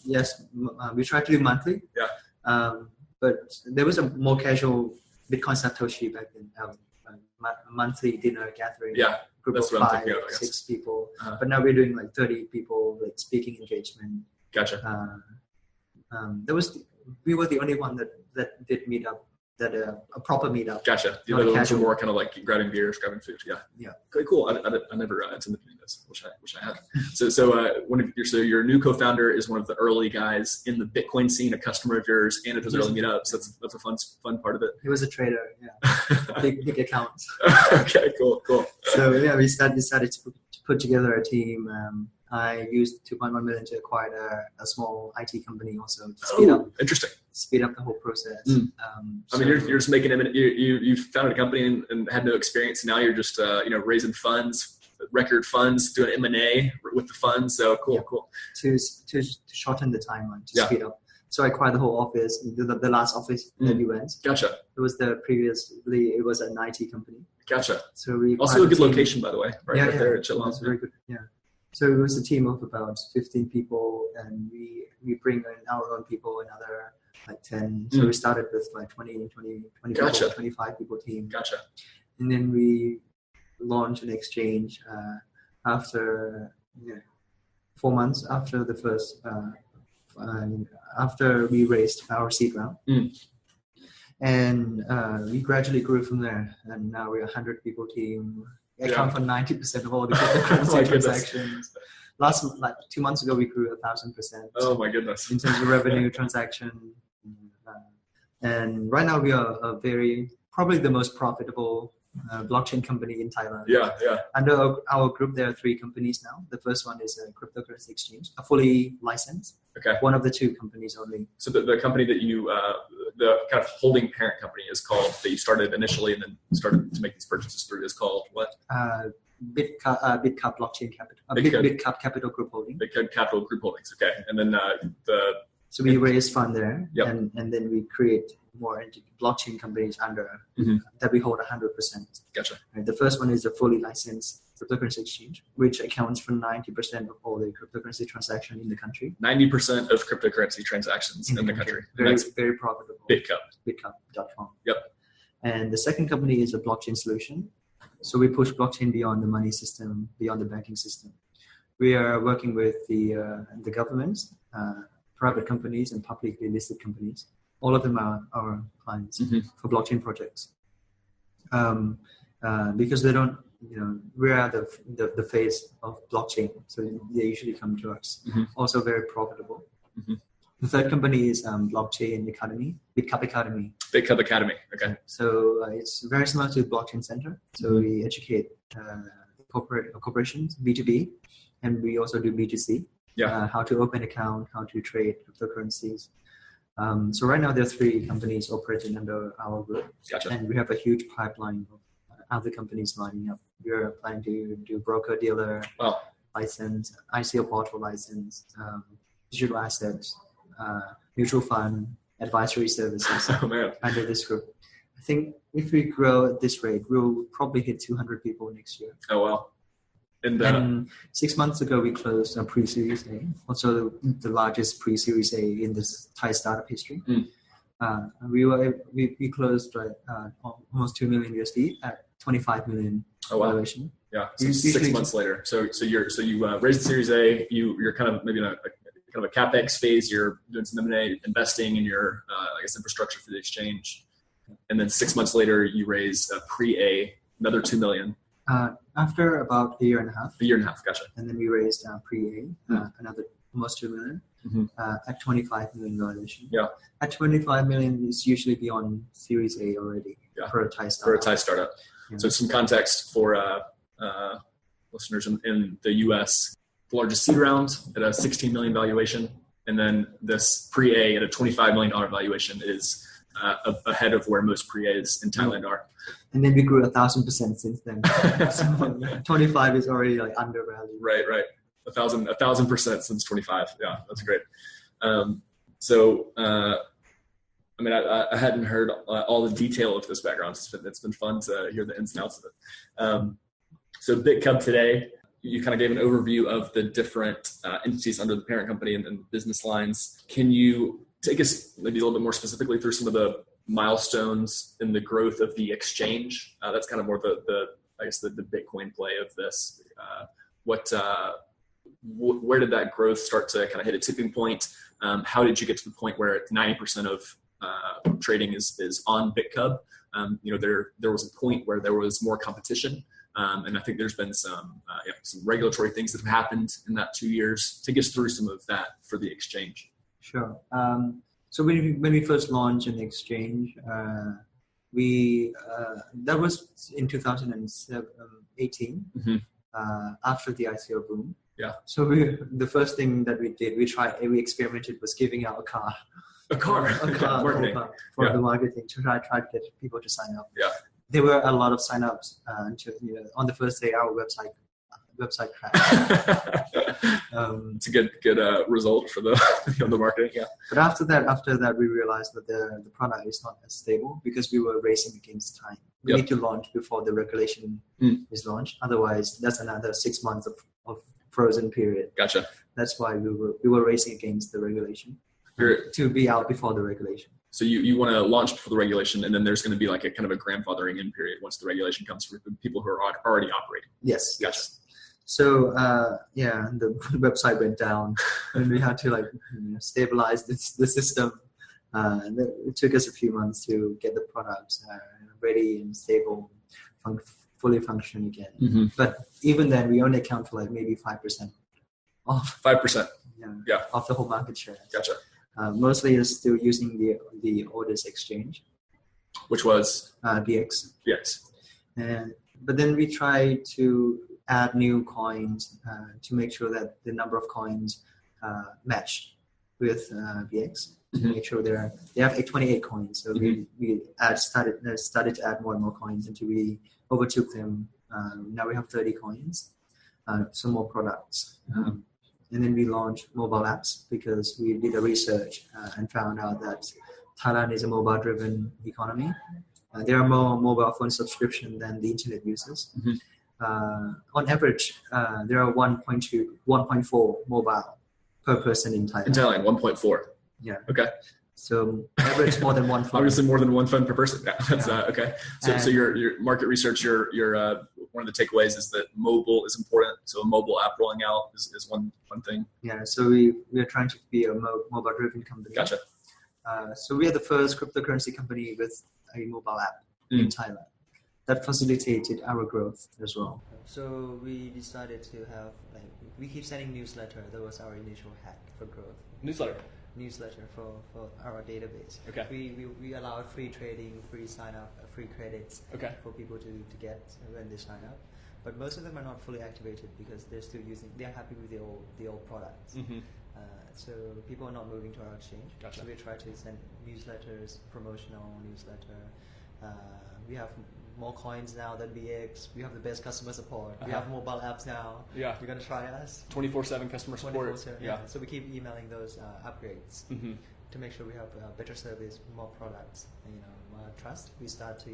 Yes, we tried to do monthly. Yeah. But there was a more casual Bitcoin Satoshi back then. A monthly dinner gathering. Yeah. Group That's of what I'm 5, thinking of, 6 people. But now we're doing like 30 people, like speaking engagement. Gotcha. We were the only one that did meetup, a proper meetup. Gotcha. The other ones were more kind of like grabbing beers, grabbing food. Yeah. Yeah. Okay, cool. I never attended any of this. Wish I had. So your new co-founder is one of the early guys in the Bitcoin scene, a customer of yours, and it was early meetups. That's a fun part of it. He was a trader. Yeah. big accounts. Okay. Cool. So yeah, we decided to put together a team. I used 2.1 million to acquire a small IT company also to speed up the whole process. I mean, you're just making it. You founded a company and had no experience. Now you're just raising funds, record funds, doing M&A with the funds. So cool. To shorten the timeline, to speed up. So I acquired the whole office, the last office that we went. Gotcha. It was it was an IT company. Gotcha. So we also a good location, by the way, right there at Chitlin. It's very good. Yeah. So it was a team of about 15 people, and we bring in our own people, another like 10. So we started with like 20 Gotcha. people, 25 people team. Gotcha. And then we launched an exchange after 4 months after the first, after we raised our seed round. And we gradually grew from there. And now we're a 100 people team. I account for 90% of all the cryptocurrency transactions. 2 months ago, we grew 1,000%. Oh my goodness! In terms of revenue, transaction, and right now we are probably the most profitable blockchain company in Thailand. Yeah. Under our group, there are 3 companies now. The first one is a cryptocurrency exchange, a fully licensed. Okay. One of the 2 companies only. So the company that you, the kind of holding parent company is called, that you started initially and then started to make these purchases through, is called what? Bitkub Blockchain Capital. Bitkub Capital Group Holding. Bitkub Capital Group Holdings. Okay. And then So we raise fund there, yep. and then we create more blockchain companies under that we hold 100%. Gotcha. Right? The first one is a fully licensed cryptocurrency exchange, which accounts for 90% of all the cryptocurrency transactions in the country. 90% of cryptocurrency transactions in the country. Very profitable. Bitkub. Bitkub.com. Yep. And the second company is a blockchain solution. So we push blockchain beyond the money system, beyond the banking system. We are working with the governments, private companies, and publicly listed companies. All of them are our clients for blockchain projects. Because they don't, we are the face of blockchain, so they usually come to us. Also very profitable. The third company is Blockchain Academy, Bitkub Academy. Bitkub Academy, okay. So it's very similar to Blockchain Center. So we educate corporations, B2B, and we also do B2C. Yeah. How to open account, how to trade cryptocurrencies. So right now there are 3 companies operating under our group. Gotcha. And we have a huge pipeline of other companies lining up. We're planning to do broker-dealer license, ICO portal license, digital assets, mutual fund, advisory services under this group. I think if we grow at this rate, we'll probably hit 200 people next year. Oh, wow. And 6 months ago, we closed a pre-series A, also the largest pre-series A in this Thai startup history. We closed almost $2 million USD at 25 million valuation. Yeah, so 6 months later. So you raised the Series A. You're kind of maybe in a kind of a capex phase. You're doing some M&A investing in your infrastructure for the exchange, and then 6 months later you raise a pre-A, another 2 million. After about a year and a half. A year and a half, gotcha. And then we raised pre-A, another almost 2 million at 25 million valuation. Yeah. At 25 million, it's usually beyond Series A already for a Thai startup. Yeah. So some context for listeners in the U.S. The largest seed round at a 16 million valuation, and then this pre-A at a $25 million valuation is ahead of where most pre-As in Thailand are. And then we grew 1,000% since then. So 25 is already like undervalued. Right. 1,000% since 25. Yeah, that's great. I hadn't heard all the detail of this background. It's been fun to hear the ins and outs of it. So Bitkub today, you kind of gave an overview of the different entities under the parent company and business lines. Can you take us maybe a little bit more specifically through some of the milestones in the growth of the exchange? That's kind of more the Bitcoin play of this. Where did that growth start to kind of hit a tipping point? How did you get to the point where 90% of trading is on Bitkub? There was a point where there was more competition, and I think there's been some regulatory things that have happened in that 2 years. Take us through some of that for the exchange. Sure. So when we first launched an exchange, that was in 2018, after the ICO boom. Yeah. So the first thing that we did, we experimented was giving out a car Marketing. for the marketing to try to get people to sign up. Yeah. There were a lot of signups on the first day. Our website crashed. It's a good result for the marketing. Yeah. But after that, we realized that the product is not as stable because we were racing against time. We need to launch before the regulation is launched. Otherwise, that's another 6 months of frozen period. Gotcha. That's why we were racing against the regulation to be out before the regulation. So you want to launch before the regulation, and then there's going to be like a kind of a grandfathering in period once the regulation comes for people who are already operating. Yes. Gotcha. Yes. So the website went down, and we had to stabilize the system. It took us a few months to get the products ready and stable, fully function again. But even then, we only account for maybe 5% off. 5%. Yeah. Of the whole market share. Gotcha. Mostly is still using the orders exchange, which was BX. BX. But then we try to add new coins to make sure that the number of coins matched with BX. To make sure they have 28 coins. So we started to add more and more coins until we overtook them. Now we have 30 coins, some more products. And then we launched mobile apps because we did a research and found out that Thailand is a mobile-driven economy. There are more mobile phone subscription than the internet users. On average, there are 1.4 mobile per person in Thailand. In Thailand, 1.4. Yeah. Okay. So average more than one phone. Obviously more than one phone per person. Yeah, that's okay. So your market research, your one of the takeaways is that mobile is important. So a mobile app rolling out is one thing. Yeah. So we are trying to be a mobile-driven company. Gotcha. So we are the first cryptocurrency company with a mobile app in Thailand. That facilitated our growth as well. So we decided to have we keep sending newsletter. That was our initial hack for growth. Newsletter for our database. Okay. We allowed free trading, free sign up, free credits for people to get when they sign up. But most of them are not fully activated because they're happy with the old products. So people are not moving to our exchange. Gotcha. So we try to send newsletters, promotional newsletter. We have more coins now than BX. We have the best customer support. We Uh-huh. have mobile apps now. Yeah. You're gonna try us? 24/7 customer support. 24/7, Yeah. So we keep emailing those upgrades Mm-hmm. to make sure we have better service, more products, and, trust. We start to.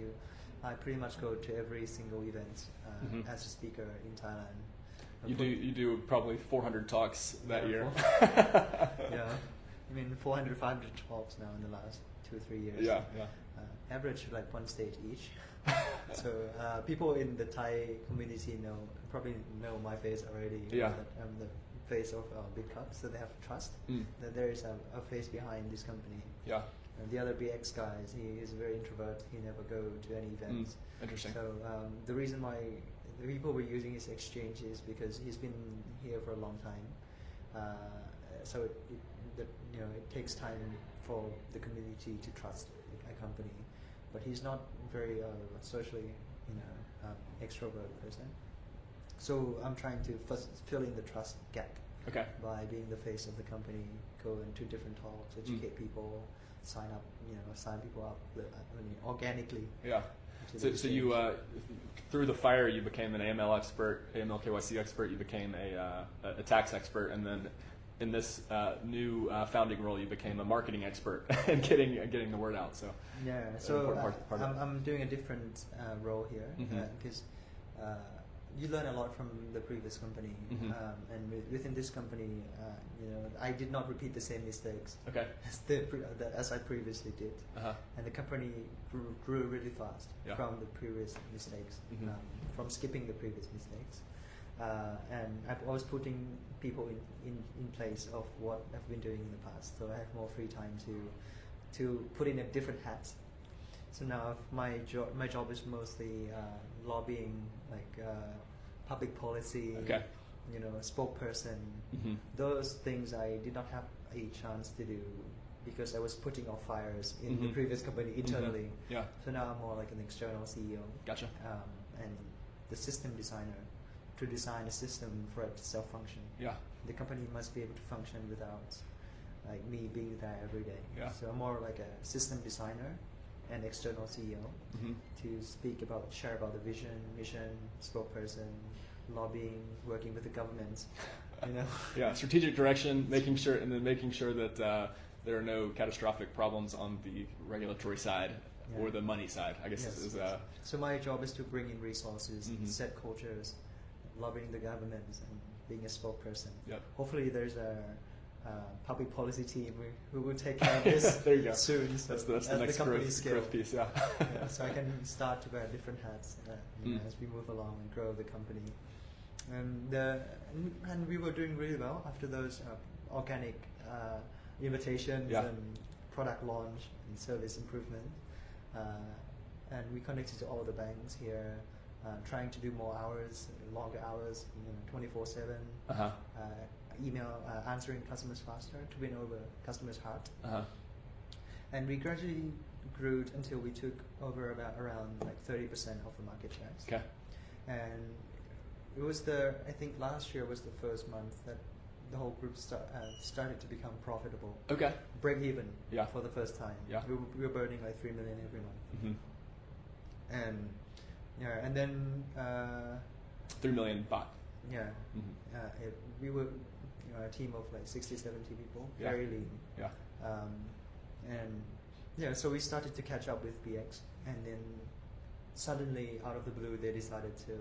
I pretty much go to every single event Mhm. as a speaker in Thailand. You do probably 400 talks that Yeah, year. Yeah, I mean 400, 500 talks now in the last 2 or 3 years. Yeah, yeah. Average like one stage each. So people in the Thai community probably know my face already. Yeah. That I'm the face of Bitkub, so they have trust that there is a face behind this company. Yeah. And the other BX guys, he is very introvert. He never go to any events. Interesting. So the reason why the people were using his exchange is because he's been here for a long time. So it takes time for the community to trust a company, but he's not very socially extrovert person. So I'm trying to first fill in the trust gap Okay. by being the face of the company, go into different talks, educate people, sign people up organically. Yeah. to So, the so you exchange. through the fire, you became an AML expert, AML KYC expert. You became a tax expert, and then in this new founding role, you became a marketing expert and getting the word out. So Yeah, an so important part of it. I'm doing a different role here because you learn a lot from the previous company, Mhm. and within this company, I did not repeat the same mistakes Okay. as I previously did, Uh-huh. and the company grew really fast Yeah. from the previous mistakes, Mhm. from skipping the previous mistakes. And I was putting people in place of what I've been doing in the past, so I have more free time to put in a different hat. So now my job is mostly lobbying, like public policy, Okay. spokesperson. Mhm. Those things I did not have a chance to do because I was putting out fires in the Mhm. previous company internally. Yeah. So now I'm more like an external CEO. Gotcha. And the system designer to design a system for it to self-function. Yeah. The company must be able to function without like me being there every day. Yeah. So I'm more like a system designer and external CEO Mhm. to share about the vision, mission, spokesperson, lobbying, working with the government. Yeah. Strategic direction, making sure that there are no catastrophic problems on the regulatory side Yeah. or the money side. I guess Yes. is So my job is to bring in resources, Mhm. set cultures, lobbying the government, and being a spokesperson. Yep. Hopefully, there's a public policy team who will take care of this There you go. soon. So that's the as next company growth scale. piece. Yeah. Yeah, so I can start to wear different hats as we move along and grow the company. And we were doing really well after those organic invitations Yeah. and product launch and service improvement. And we connected to all the banks here, trying to do more hours, longer hours, 24/7. Uh-huh. Email, answering customers faster to win over customers' heart. Uh-huh. And we gradually grew until we took over around like 30% of the market shares. Okay. And it was I think last year was the first month that the whole group started to become profitable. Okay. Break even Yeah. for the first time. Yeah. We were burning like 3 million every month. Mm-hmm. And then 3 million baht. yeah, Mm-hmm. we were a team of like 60, 70 people, Yeah. very lean. Yeah. And yeah, so we started to catch up with BX, and then suddenly, out of the blue, they decided to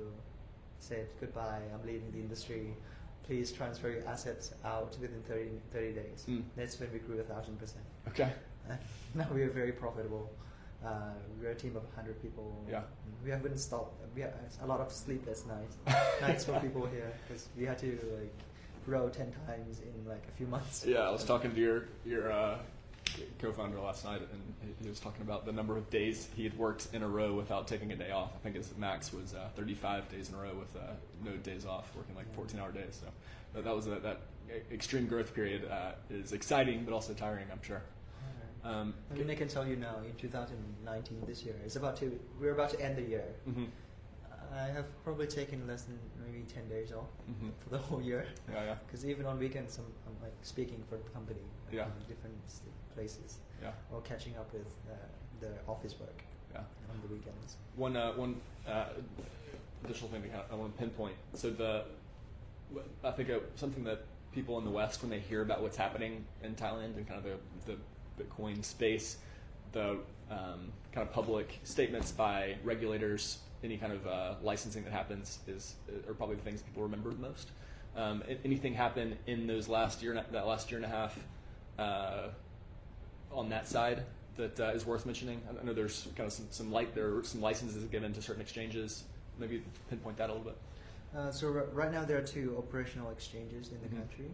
say goodbye. I'm leaving the industry. Please transfer your assets out within 30 days. That's when we grew 1,000%. Okay. And now we are very profitable. We're a team of 100 people. Yeah. We haven't stopped. We have a lot of sleepless nights for people here because we had to like grow 10 times in like a few months. Yeah, I was talking to your co-founder last night, and he was talking about the number of days he had worked in a row without taking a day off. I think his max was 35 days in a row with no days off, working like 14-hour days. So that was that extreme growth period is exciting, but also tiring, I'm sure. I mean, I can tell you now, in 2019, this year, we're about to end the year. Mm-hmm. I have probably taken less than maybe 10 days off Mm-hmm. for the whole year. Yeah. Because even on weekends, I'm like speaking for the company Yeah. in different places. Yeah. Or catching up with the office work. on the weekends. One additional thing I want to pinpoint. So I think something that people in the West, when they hear about what's happening in Thailand and kind of the Bitcoin space, the kind of public statements by regulators, any kind of licensing that happens are probably the things people remember the most. Anything happen in that last year and a half on that side that is worth mentioning? I know there's kind of there are some licenses given to certain exchanges. Maybe pinpoint that a little bit. So right now there are 2 operational exchanges in the country,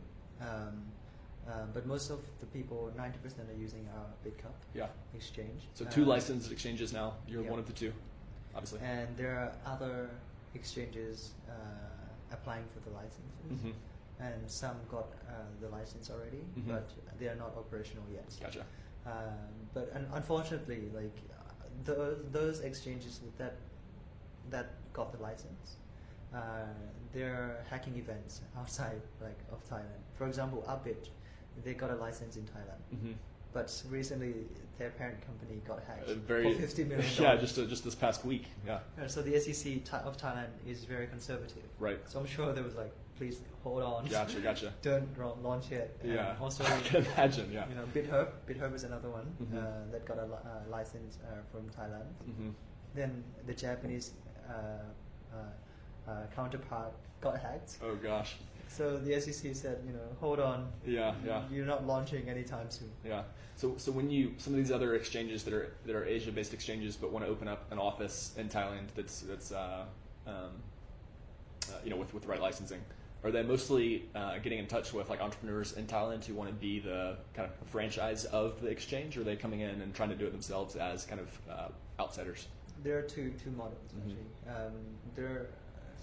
but most of the people, 90% are using our Bitkub exchange. So 2 licensed exchanges now. You're one of the 2, obviously. And there are other exchanges applying for the licenses, and some got the license already, but they are not operational yet. Gotcha. But unfortunately, like those exchanges that got the license, they're hacking events outside of Thailand. For example, Upbit, they got a license in Thailand, but recently their parent company got hacked for $50 million. Yeah, just this past week. Yeah. So the SEC of Thailand is very conservative. Right. So I'm sure there was please hold on. Gotcha. Don't launch it. Yeah. Also, I can imagine. Yeah. Bitkub is another one that got a license from Thailand. Then the Japanese counterpart got hacked. Oh gosh. So the SEC said, hold on. Yeah. You're not launching anytime soon. Yeah. So when some of these other exchanges that are Asia-based exchanges, but want to open up an office in Thailand that's with the right licensing, are they mostly getting in touch with entrepreneurs in Thailand who want to be the kind of franchise of the exchange, or are they coming in and trying to do it themselves as kind of outsiders? There are two models actually.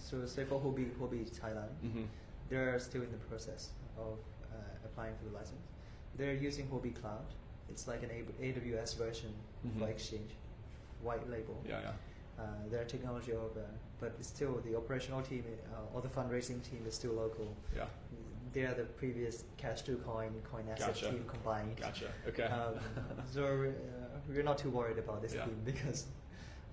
So say for Hobby Thailand, they're still in the process of applying for the license. They're using Hobby Cloud. It's like an AWS version for exchange, white label. Yeah. Their technology over, but it's still the operational team or the fundraising team is still local. Yeah. They are the previous Cash2Coin, Coin Asset team combined. Gotcha. Okay. So we're not too worried about this team because,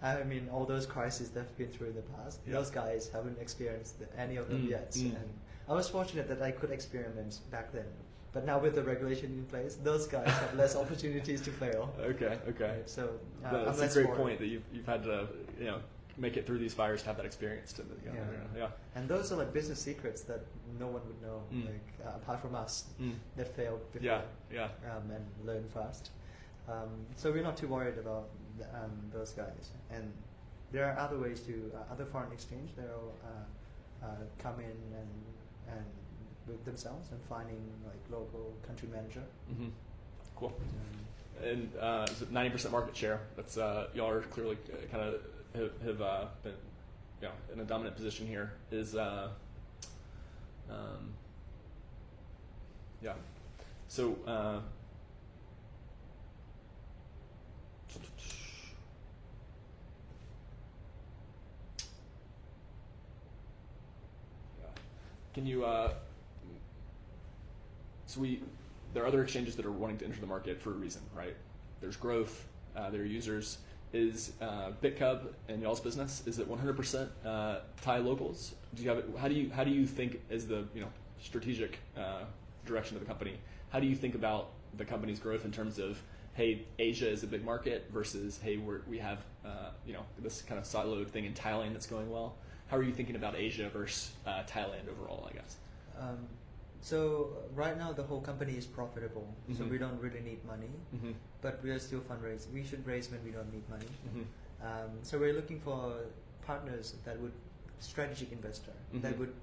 I mean, all those crises they've been through in the past, those guys haven't experienced any of them yet. And I was fortunate that I could experiment back then. But now with the regulation in place, those guys have less opportunities to fail. Okay. Right, so that's a great point that you've had to make it through these fires to have that experience. And those are business secrets that no one would know, apart from us that failed before. And learn fast. So we're not too worried about those guys. And there are other ways to other foreign exchange. They'll come in and with themselves and finding local country manager. Cool. And 90% market share. That's y'all are clearly kind of have been in a dominant position here. So. Can you? There are other exchanges that are wanting to enter the market for a reason, right? There's growth. There are users. Is Bitkub and y'all's business? Is it 100% Thai locals? Do you have it? How do you think as the strategic direction of the company? How do you think about the company's growth in terms of, hey, Asia is a big market versus, hey, we have this kind of siloed thing in Thailand that's going well? How are you thinking about Asia versus Thailand overall, I guess? So right now the whole company is profitable, so we don't really need money, but we are still fundraising. We should raise when we don't need money. So we're looking for partners that would, strategic investor, that would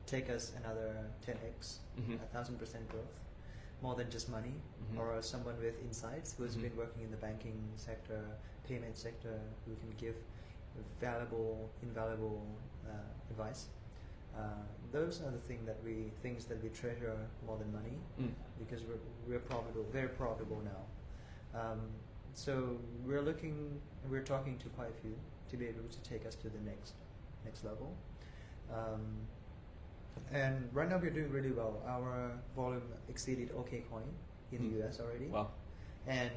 take us another 10x, 1,000% growth, more than just money, or someone with insights who's been working in the banking sector, payment sector, who can give valuable, invaluable advice. Those are the things that we treasure more than money, because we're profitable, very profitable now. So we're talking to quite a few to be able to take us to the next level. And right now we're doing really well. Our volume exceeded OKCoin in the US already. Wow. And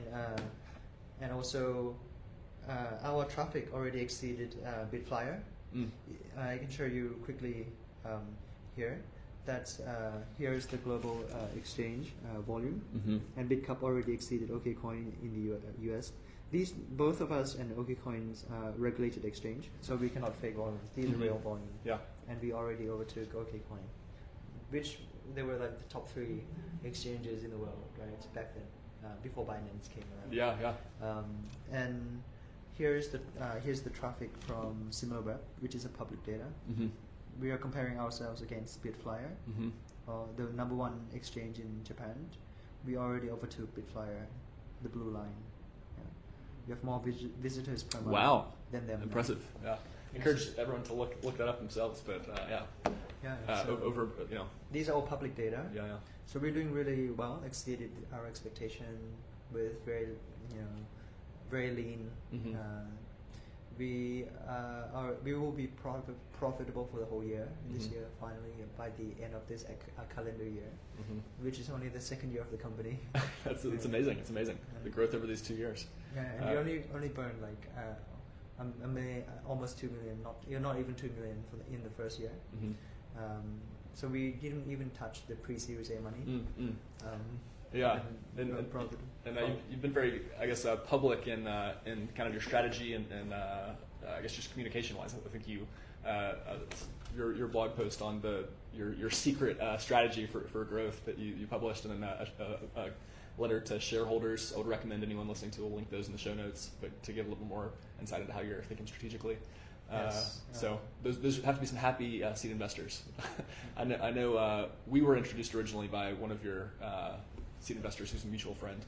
also our traffic already exceeded Bitflyer. I can show you quickly here. That's here's the global exchange volume, and Bitkub already exceeded OKCoin in the US. These both of us and OKCoin's regulated exchange, so we cannot fake volumes. These are real volume. Yeah. And we already overtook OKCoin, which they were like the top 3 exchanges in the world, right? Back then, before Binance came around. Yeah. And here's the traffic from SimilarWeb, which is a public data. We are comparing ourselves against Bitflyer, the number 1 exchange in Japan. We already overtook Bitflyer, the blue line. Yeah. We have more visitors per month than them. Impressive. Now. Yeah. Encourage everyone to look that up themselves, but so over these are all public data. Yeah. So we're doing really well, exceeded our expectation with very lean. We will be profitable for the whole year this year. Finally, by the end of this calendar year, which is only the 2nd year of the company. It's amazing. It's amazing the growth over these 2 years. Yeah, and we only burned like almost 2 million. Not even 2 million in the first year. So we didn't even touch the pre-Series A money. You've been very, I guess, public in kind of your strategy and I guess just communication-wise. I think your blog post on your secret strategy for growth that you published, and then a letter to shareholders. I would recommend anyone listening to. We'll link those in the show notes, but to give a little more insight into how you're thinking strategically. So those have to be some happy seed investors. I know we were introduced originally by one of your seed investors who's a mutual friend.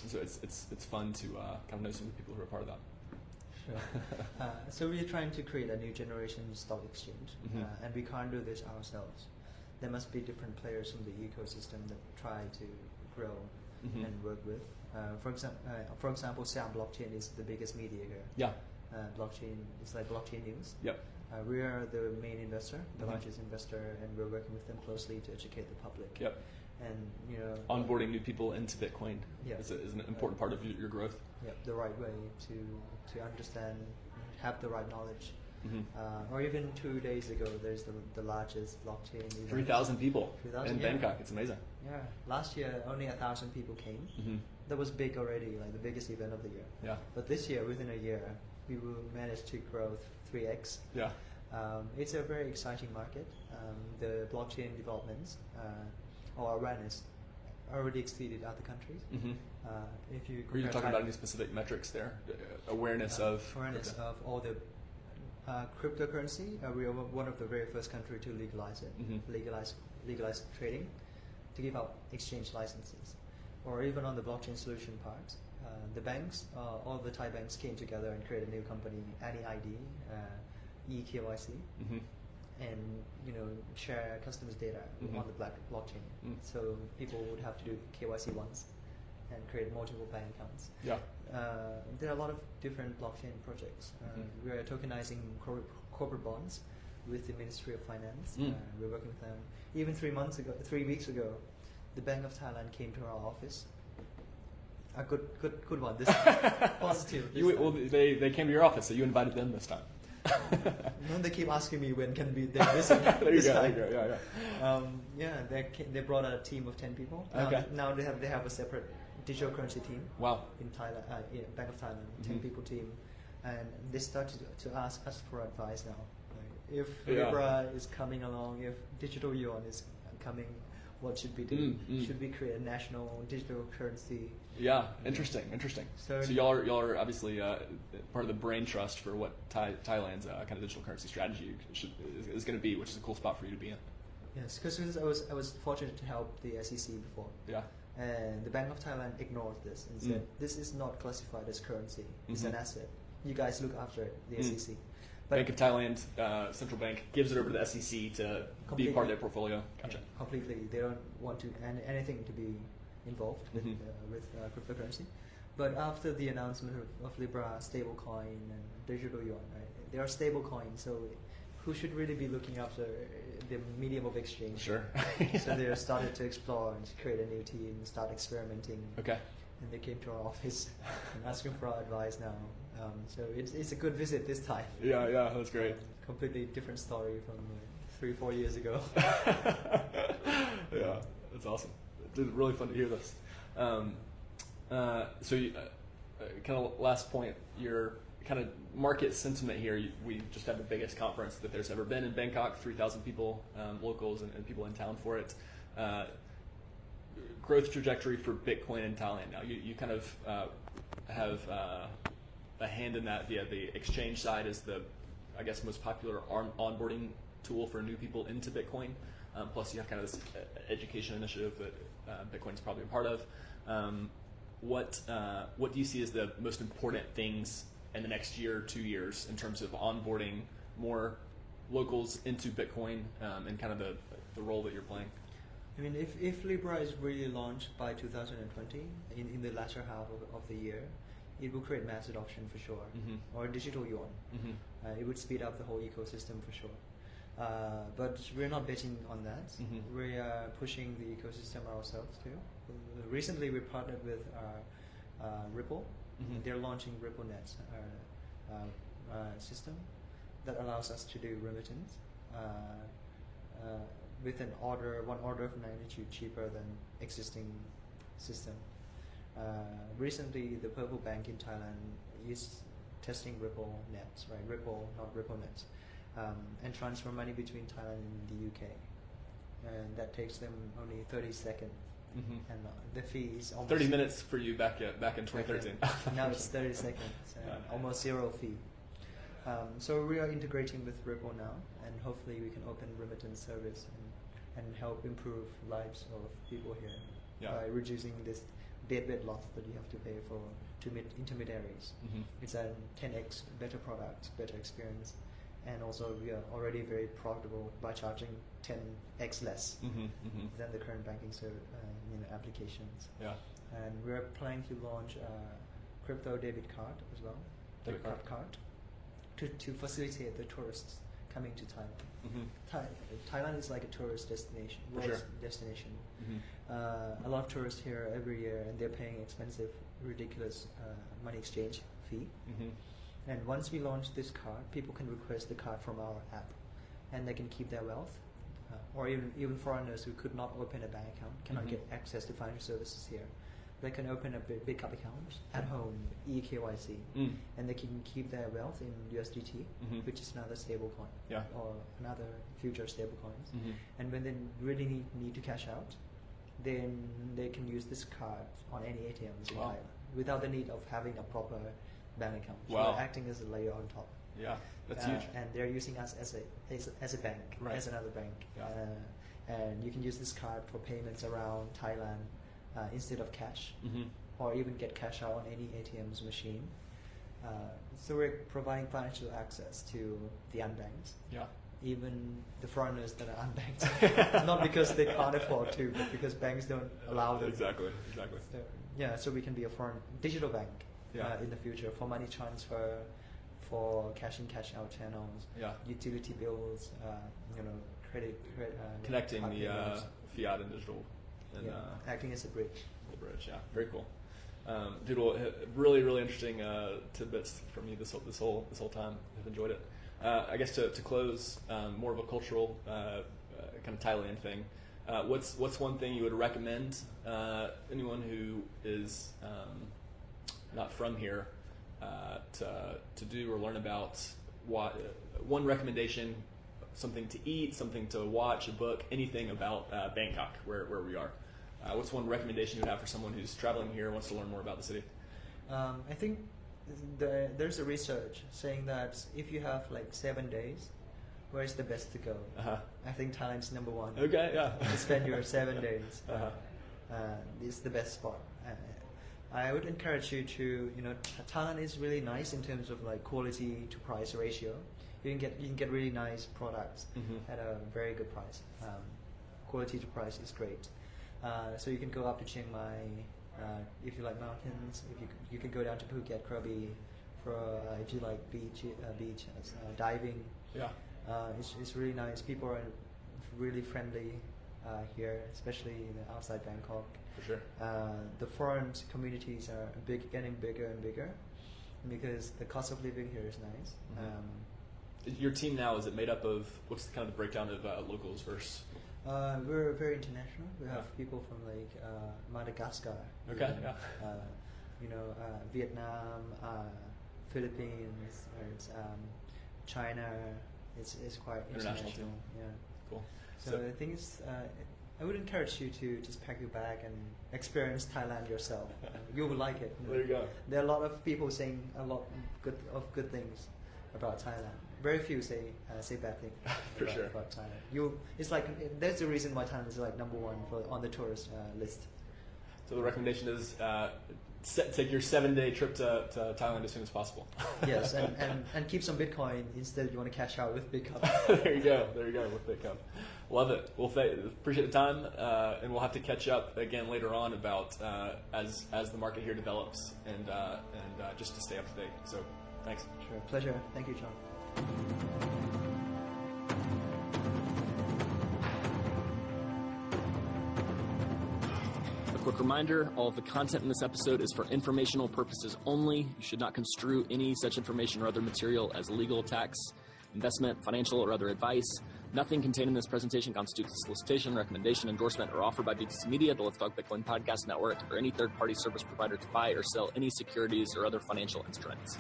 So it's fun to kind of know some of the people who are part of that. Sure. So we're trying to create a new generation stock exchange, and we can't do this ourselves. There must be different players from the ecosystem that try to grow and work with. For example, Siam Blockchain is the biggest media here. Yeah. Blockchain is like blockchain news. Yep. We are the main investor, the largest investor, and we're working with them closely to educate the public. Yep. And onboarding new people into Bitcoin is an important part of your growth. Yep, the right way to understand, have the right knowledge. Or even 2 days ago, there's the largest blockchain event. 3,000 people 3,000, in Bangkok. It's amazing. Yeah, last year only 1,000 people came. That was big already, like the biggest event of the year. Yeah. But this year, within a year, we will manage to grow 3x. Yeah. It's a very exciting market. The blockchain developments or awareness already exceeded other countries. If you were you talking about any specific metrics there? Awareness of all the cryptocurrency. We are one of the very first country to legalize it, legalize trading, to give out exchange licenses, or even on the blockchain solution part. The banks, all the Thai banks came together and created a new company, AnyID, eKYC, and share customers' data on the blockchain. So people would have to do KYC once and create multiple bank accounts. Yeah. There are a lot of different blockchain projects. We are tokenizing corporate bonds with the Ministry of Finance. We're working with them. Even 3 weeks ago, the Bank of Thailand came to our office. A good one. This positive. They came to your office, so you invited them this time. No, they keep asking me when can they visit. There you go. They brought a team of 10 people. Now they have a separate digital currency team. Wow. In Thailand, Bank of Thailand, 10 people team, and they started to ask us for advice now. Like, if Libra is coming along, if digital yuan is coming, what should we do? Should we create a national digital currency? Yeah, interesting. So y'all are obviously part of the brain trust for what Thailand's kind of digital currency strategy is going to be, which is a cool spot for you to be in. Yes, because I was fortunate to help the SEC before. Yeah. And the Bank of Thailand ignored this and said, this is not classified as currency. It's an asset. You guys look after it, the SEC. But Bank of Thailand, central bank, gives it over to the SEC to be part of their portfolio. Gotcha. Yeah, completely. They don't want anything to be involved with cryptocurrency. But after the announcement of Libra, stablecoin, and digital yuan, right? They are stablecoins, so who should really be looking after the medium of exchange? Sure. So they started to explore and create a new team, start experimenting. Okay. and they came to our office and asking for our advice now. So it's a good visit this time. Yeah, that's great. Completely different story from 3-4 years ago. Yeah, that's awesome. It's really fun to hear this. So, kind of last point, your kind of market sentiment here. We just had the biggest conference that there's ever been in Bangkok, 3,000 people, locals and people in town for it. Growth trajectory for Bitcoin in Thailand now. You kind of have a hand in that via the exchange side is the, I guess, most popular onboarding tool for new people into Bitcoin. Plus, you have kind of this education initiative that Bitcoin is probably a part of. What do you see as the most important things in the next year or 2 years in terms of onboarding more locals into Bitcoin and kind of the role that you're playing? I mean, if Libra is really launched by 2020, in the latter half of the year, it will create mass adoption for sure, or digital yuan. It would speed up the whole ecosystem for sure. But we're not betting on that. We are pushing the ecosystem ourselves too. Recently, we partnered with Ripple. They're launching RippleNet system that allows us to do remittance with one order of magnitude cheaper than existing system. Recently, the Purple Bank in Thailand is testing RippleNet, right? Ripple, not RippleNet. And transfer money between Thailand and the UK, and that takes them only 30 seconds. And the fee is almost 30 minutes for you back in 2013. Now it's 30 seconds, and almost zero fee. So we are integrating with Ripple now, and hopefully we can open remittance service and help improve lives of people here by reducing this deadbed loss that you have to pay to intermediaries. It's a 10x better product, better experience. And also, we are already very profitable by charging 10x less than the current banking applications. Yeah. And we're planning to launch a crypto debit card as well, debit card, to facilitate the tourists coming to Thailand. Thailand is like a tourist destination, destination. A lot of tourists here every year, and they're paying expensive, ridiculous money exchange fee. And once we launch this card, people can request the card from our app, and they can keep their wealth. Or even foreigners who could not open a bank account, cannot get access to financial services here. They can open a Bitkub account at home, eKYC, and they can keep their wealth in USDT, which is another stable coin, or another future stable coins. And when they really need to cash out, then they can use this card on any ATMs in Thailand without the need of having a proper bank account. So we're acting as a layer on top. Yeah, that's huge. And they're using us as a bank, as another bank. And you can use this card for payments around Thailand instead of cash, or even get cash out on any ATM's machine. So we're providing financial access to the unbanked. Even the foreigners that are unbanked, not because they can't afford to, but because banks don't allow them. Exactly. So, so we can be a foreign digital bank in the future for money transfer, for cash in, cash out channels, utility bills, credit. Connecting the fiat and digital. And, acting as a bridge. The bridge, very cool. Dude, well, really, really interesting tidbits from you this whole time. I've enjoyed it. I guess to close, more of a cultural kind of Thailand thing. What's one thing you would recommend anyone who is not from here to do or learn about? One recommendation, something to eat, something to watch, a book, anything about Bangkok, where we are. What's one recommendation you would have for someone who's traveling here and wants to learn more about the city? I think there's a research saying that if you have like 7 days, where's the best to go? I think Thailand's number one. Okay, to spend your 7 days. It's the best spot. I would encourage you to, Thailand is really nice in terms of like quality to price ratio. You can get really nice products at a very good price. Quality to price is great. So you can go up to Chiang Mai if you like mountains. If you can go down to Phuket, Krabi if you like beach diving. It's really nice. People are really friendly. here, especially outside Bangkok. For sure. The foreign communities are getting bigger and bigger because the cost of living here is nice. Mm-hmm. Your team now, is it made up of, what's kind of the breakdown of locals versus? We're very international. We have people from like Madagascar. Okay. Vietnam, Philippines, China. It's quite international. Yeah. Cool. So the thing is, I would encourage you to just pack your bag and experience Thailand yourself. You will like it. There you go. There are a lot of people saying a lot of good things about Thailand. Very few say bad things about Thailand. It's like that's the reason why Thailand is like number one on the tourist list. So the recommendation is take your 7-day trip to Thailand as soon as possible. Yes, and keep some Bitcoin instead. You want to cash out with Bitkub. There you go with Bitkub. Love it. Well, appreciate the time, and we'll have to catch up again later on about as the market here develops and just to stay up to date. So thanks. Sure, pleasure. Thank you, John. Quick reminder, all of the content in this episode is for informational purposes only. You should not construe any such information or other material as legal, tax, investment, financial, or other advice. Nothing contained in this presentation constitutes a solicitation, recommendation, endorsement, or offer by BTC Media, the Let's Talk Bitcoin podcast network, or any third-party service provider to buy or sell any securities or other financial instruments.